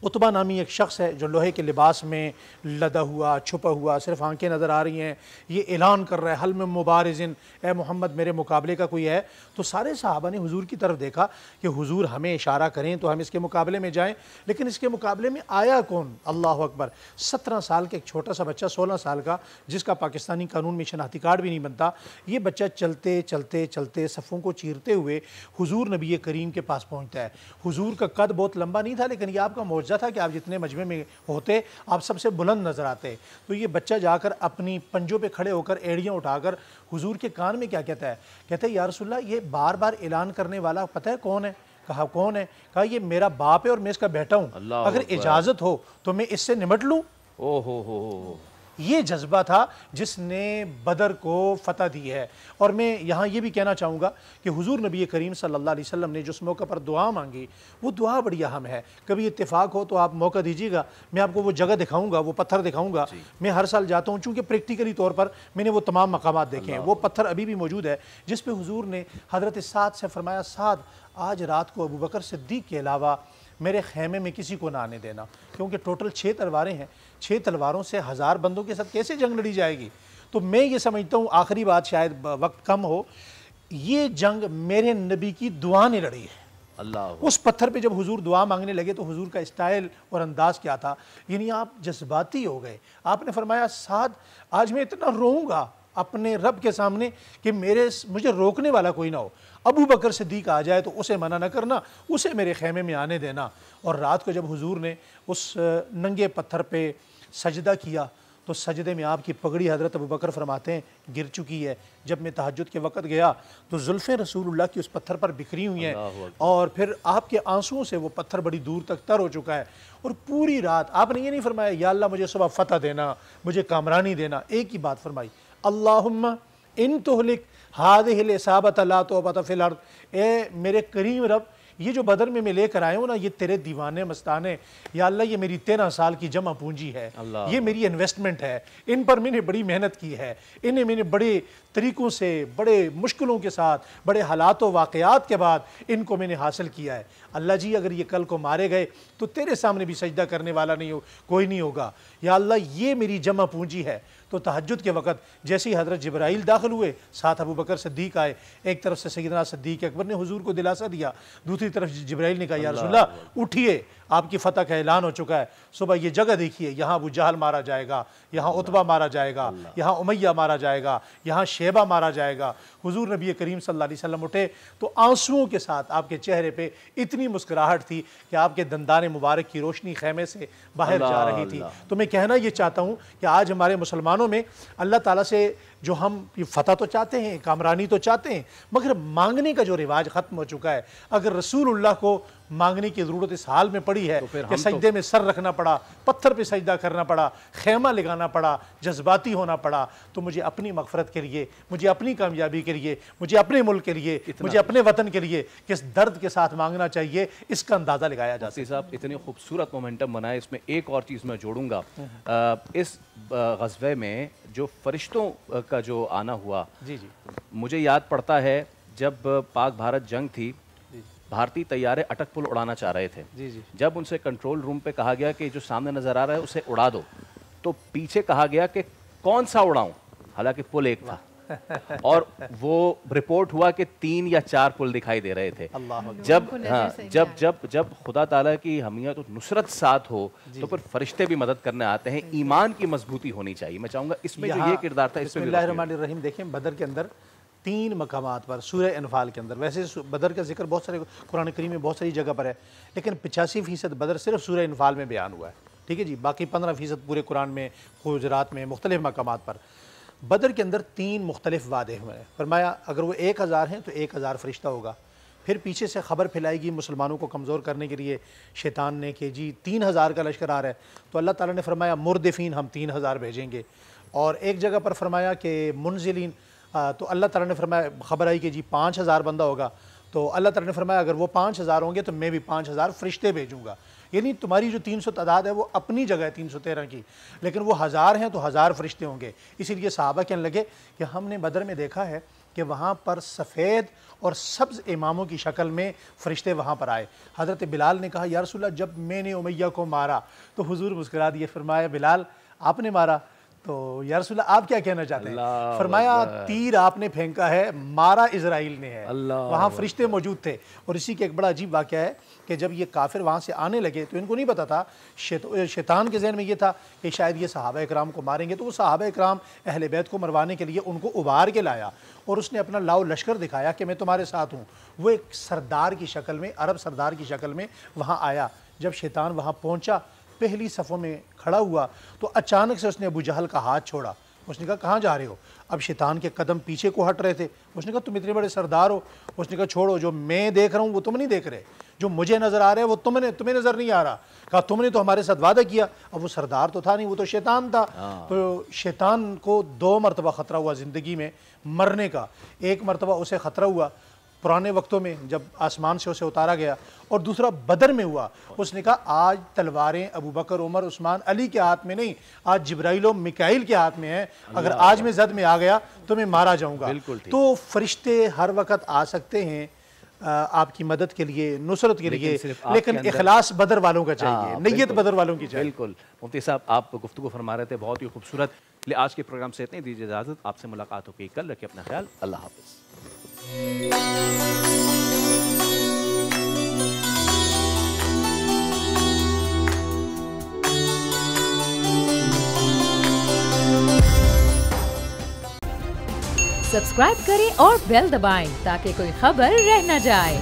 उतबा नामी एक शख्स है जो लोहे के लिबास में लदा हुआ, छुपा हुआ, सिर्फ आंखें नज़र आ रही हैं, ये ऐलान कर रहा है हल में मुबारिज़िन, ए मोहम्मद मेरे मुकाबले का कोई है। तो सारे सहाबा ने हुजूर की तरफ देखा कि हुजूर हमें इशारा करें तो हम इसके मुकाबले में जाएं, लेकिन इसके मुकाबले में आया कौन? अल्लाह अकबर। 17 साल का एक छोटा सा बच्चा, 16 साल का, जिसका पाकिस्तानी कानून में शनाख्ती कार्ड भी नहीं बनता, ये बच्चा चलते चलते चलते सफ़ों को चीरते हुए हुजूर नबी करीम के पास पहुँचता है। हुजूर का कद बहुत लंबा नहीं था, लेकिन ये आपका मौजज़ा था कि आप जितने मजमे में होते आप सबसे बुलंद नजर आते। तो ये बच्चा जाकर अपनी पंजों पे खड़े होकर एड़ियाँ उठाकर हुजूर के कान में क्या कहता है, कहता है या रसूलल्लाह ये बार बार ऐलान करने वाला पता है कौन है? कहा कौन है? कहा ये मेरा बाप है और मैं इसका बेटा हूँ, अगर इजाजत हो तो मैं इससे निमट लूँ। ओहो, ये जज्बा था जिसने बदर को फतह दी है। और मैं यहाँ ये भी कहना चाहूँगा कि हुजूर नबी करीम सल्लल्लाहु अलैहि वसल्लम ने जिस मौके पर दुआ मांगी वो दुआ बड़ी अहम है। कभी इत्तेफाक हो तो आप मौका दीजिएगा, मैं आपको वो जगह दिखाऊंगा, वो पत्थर दिखाऊंगा। मैं हर साल जाता हूँ, चूँकि प्रैक्टिकली तौर पर मैंने वो तमाम मकामात देखे हैं। वो पत्थर अभी भी मौजूद है जिस पर हुजूर ने हज़रत साद से फरमाया, साद आज रात को अबू बकर सिद्दीक़ के अलावा मेरे खेमे में किसी को ना आने देना, क्योंकि टोटल 6 तलवारें हैं, 6 तलवारों से 1000 बंदों के साथ कैसे जंग लड़ी जाएगी। तो मैं ये समझता हूँ, आखिरी बात, शायद वक्त कम हो, ये जंग मेरे नबी की दुआ ने लड़ी है। अल्लाह। उस पत्थर पे जब हुजूर दुआ मांगने लगे तो हुजूर का स्टाइल और अंदाज क्या था, यानी आप जज्बाती हो गए। आपने फरमाया साद आज मैं इतना रोऊंगा अपने रब के सामने कि मुझे रोकने वाला कोई ना हो। अबू बकर सिद्दीक आ जाए तो उसे मना न करना, उसे मेरे खेमे में आने देना। और रात को जब हुजूर ने उस नंगे पत्थर पे सजदा किया तो सजदे में आपकी पगड़ी हज़रत अबू बकर फरमाते हैं गिर चुकी है। जब मैं तहज्जुद के वक़्त गया तो जुल्फ़ें रसूलुल्लाह की उस पत्थर पर बिखरी हुई हैं और फिर आपके आंसुओं से वो पत्थर बड़ी दूर तक तर हो चुका है। और पूरी रात आपने ये नहीं फरमाया या अल्लाह मुझे सुबह फ़तह देना, मुझे कामरानी देना, एक ही बात फरमाई, अल्लाहुम्मा इन तुहलिक हादिहिल इसाबत ला तौबत फिल अर्द। ए मेरे करीम रब, ये जो बदर में मैं लेकर आया हूँ ना, ये तेरे दीवाने मस्ताने, या अल्लाह ये मेरी 13 साल की जमा पूंजी है, ये मेरी इन्वेस्टमेंट है, इन पर मैंने बड़ी मेहनत की है, इन्हें मैंने बड़े तरीक़ों से, बड़े मुश्किलों के साथ, बड़े हालात व वाक़यात के बाद इनको मैंने हासिल किया है। अल्लाह जी अगर ये कल को मारे गए तो तेरे सामने भी सजदा करने वाला कोई नहीं होगा। या अल्लाह ये मेरी जमा पूंजी है। तो तहज्जुद के वक़्त जैसे ही हज़रत जिब्राइल दाखिल हुए, साथ अबू बकर सिद्दीक आए। एक तरफ से सैयदना सिद्दीक अकबर ने हुजूर को दिलासा दिया, दूसरी तरफ जिब्राइल ने कहा या रसूलल्लाह उठिए, आपकी फ़तह का ऐलान हो चुका है, सुबह ये जगह देखिए, यहाँ अबू जहल मारा जाएगा, यहाँ उतबा मारा जाएगा, यहाँ उमैया मारा जाएगा, यहाँ शेबा मारा जाएगा। हुजूर नबी करीम सल्लल्लाहु अलैहि वसल्लम उठे तो आंसुओं के साथ आपके चेहरे पे इतनी मुस्कुराहट थी कि आपके दंदाने मुबारक की रोशनी खेमे से बाहर जा रही थी। तो मैं कहना ये चाहता हूँ कि आज हमारे मुसलमानों में अल्लाह ताला से जो हम फ़तह तो चाहते हैं, कामरानी तो चाहते हैं, मगर मांगने का जो रिवाज ख़त्म हो चुका है। अगर रसूलुल्लाह को मांगने की ज़रूरत इस हाल में पड़ी है कि सजदे में सर रखना पड़ा, पत्थर पे सजदा करना पड़ा, खेमा लगाना पड़ा, जज्बाती होना पड़ा, तो मुझे अपनी मग़फ़रत के लिए, मुझे अपनी कामयाबी के लिए, मुझे अपने मुल्क के लिए, मुझे अपने वतन के लिए किस दर्द के साथ मांगना चाहिए, इसका अंदाज़ा लगाया जा सकता है। साहब इतनी खूबसूरत मोमेंटम बनाए, इसमें एक और चीज़ मैं जोड़ूंगा, इस ग़ज़वे में जो फरिश्तों का जो आना हुआ, जी जी, मुझे याद पड़ता है जब पाक भारत जंग थी, भारतीय तैयारे अटक पुल उड़ाना चाह रहे थे, जी जी, जब उनसे कंट्रोल रूम पे कहा गया कि जो सामने नजर आ रहा है उसे उड़ा दो, तो पीछे कहा गया कि कौन सा उड़ाऊं, हालांकि पुल एक था और वो रिपोर्ट हुआ कि 3 या 4 पुल दिखाई दे रहे थे। जब खुदा ताला की हमियत और नुसरत साथ हो तो फिर फरिश्ते भी मदद करने आते हैं। ईमान की मजबूती होनी चाहिए। मैं चाहूंगा इसमें जो ये किरदार था, बिस्मिल्लाहिर्रहमानिर्रहीम, देखें बदर के अंदर 3 मकामात पर सूरह अनफाल के अंदर, वैसे बदर का जिक्र बहुत सारे कुरान करीम में बहुत सारी जगह पर है, लेकिन 85% बदर सिर्फ सूरह अनफाल में बयान हुआ है, ठीक है जी, बाकी 15% पूरे कुरान में, हुजरात में, मुख्तलिफ मकामात पर। बदर के अंदर 3 मुख्तलिफ वादे हुए हैं। फरमाया अगर वो 1000 हैं तो 1000 फरिश्ता होगा। फिर पीछे से ख़बर फैलाएगी मुसलमानों को कमज़ोर करने के लिए शैतान ने कि जी 3000 का लश्कर आ रहा है, तो अल्लाह ताला ने फरमाया मुर्दिफीन हम 3000 भेजेंगे। और एक जगह पर फरमाया कि मुनजिलीन, तो अल्लाह ताला ने फरमाया, ख़बर आई कि जी 5000 बंदा होगा, तो अल्लाह ताला ने फरमाया अगर वो 5000 होंगे तो मैं भी 5000 फरिश्ते भेजूँगा। यानी तुम्हारी जो 300 तादाद है वो अपनी जगह है 313 की, लेकिन वो 1000 हैं तो 1000 फरिश्ते होंगे। इसीलिए सहाबा कहने लगे कि हमने बदर में देखा है कि वहाँ पर सफ़ेद और सब्ज़ इमामों की शक्ल में फ़रिश्ते वहाँ पर आए। हज़रत बिलाल ने कहा या रसूल अल्लाह जब मैंने उमैया को मारा तो हुजूर मुस्कुरा दिए, फरमाया बिलाल आपने मारा तो या रसूल अल्लाह आप क्या कहना चाहते हैं? फरमाया तीर आपने फेंका है, मारा इज़राइल ने है। वहाँ फरिश्ते मौजूद थे। और इसी के एक बड़ा अजीब वाक़या है कि जब ये काफिर वहाँ से आने लगे तो इनको नहीं पता था, शैतान के जहन में ये था कि शायद ये सहाबा इकराम को मारेंगे, तो वो सहाबा इकराम अहले बैत को मरवाने के लिए उनको उबार के लाया और उसने अपना लाओ लश्कर दिखाया कि मैं तुम्हारे साथ हूँ। वो एक सरदार की शक्ल में, अरब सरदार की शक्ल में वहाँ आया। जब शैतान वहाँ पहुँचा, पहली सफ़ों में खड़ा हुआ तो अचानक से उसने अबू जहल का हाथ छोड़ा। उसने कहा कहाँ जा रहे हो? अब शैतान के कदम पीछे को हट रहे थे। उसने कहा तुम इतने बड़े सरदार हो। उसने कहा छोड़ो, जो मैं देख रहा हूँ वो तुम नहीं देख रहे, जो मुझे नज़र आ रहा है वो तुम्हें नज़र नहीं आ रहा। कहा तुमने तो हमारे साथ वादा किया। अब वो सरदार तो था नहीं, वो तो शैतान था। तो शैतान को 2 मरतबा ख़तरा हुआ ज़िंदगी में मरने का। एक मरतबा उसे ख़तरा हुआ पुराने वक्तों में जब आसमान से उसे उतारा गया, और दूसरा बदर में हुआ। उसने कहा आज तलवारें अबू बकर, उमर, उस्मान, अली के हाथ में नहीं, आज जिब्राइल और मिकाइल के हाथ में है। अगर आज मैं जद में आ गया तो मैं मारा जाऊंगा। तो फरिश्ते हर वक्त आ सकते हैं, आपकी मदद के लिए, नुसरत के लिए, लेकिन इखलास बदर वालों का चाहिए, नीयत बदर वालों की चाहिए। बिल्कुल मुफ्ती साहब, आप गुफ्तगू फरमा रहे थे, बहुत ही खूबसूरत। लिए आज के प्रोग्राम से इतने दीजिए इजाज़त, आपसे मुलाकात होगी कल। रखिए अपना ख्याल, अल्लाह हाफ़िज़। सब्सक्राइब करें और बेल दबाएं ताकि कोई खबर रह न जाए।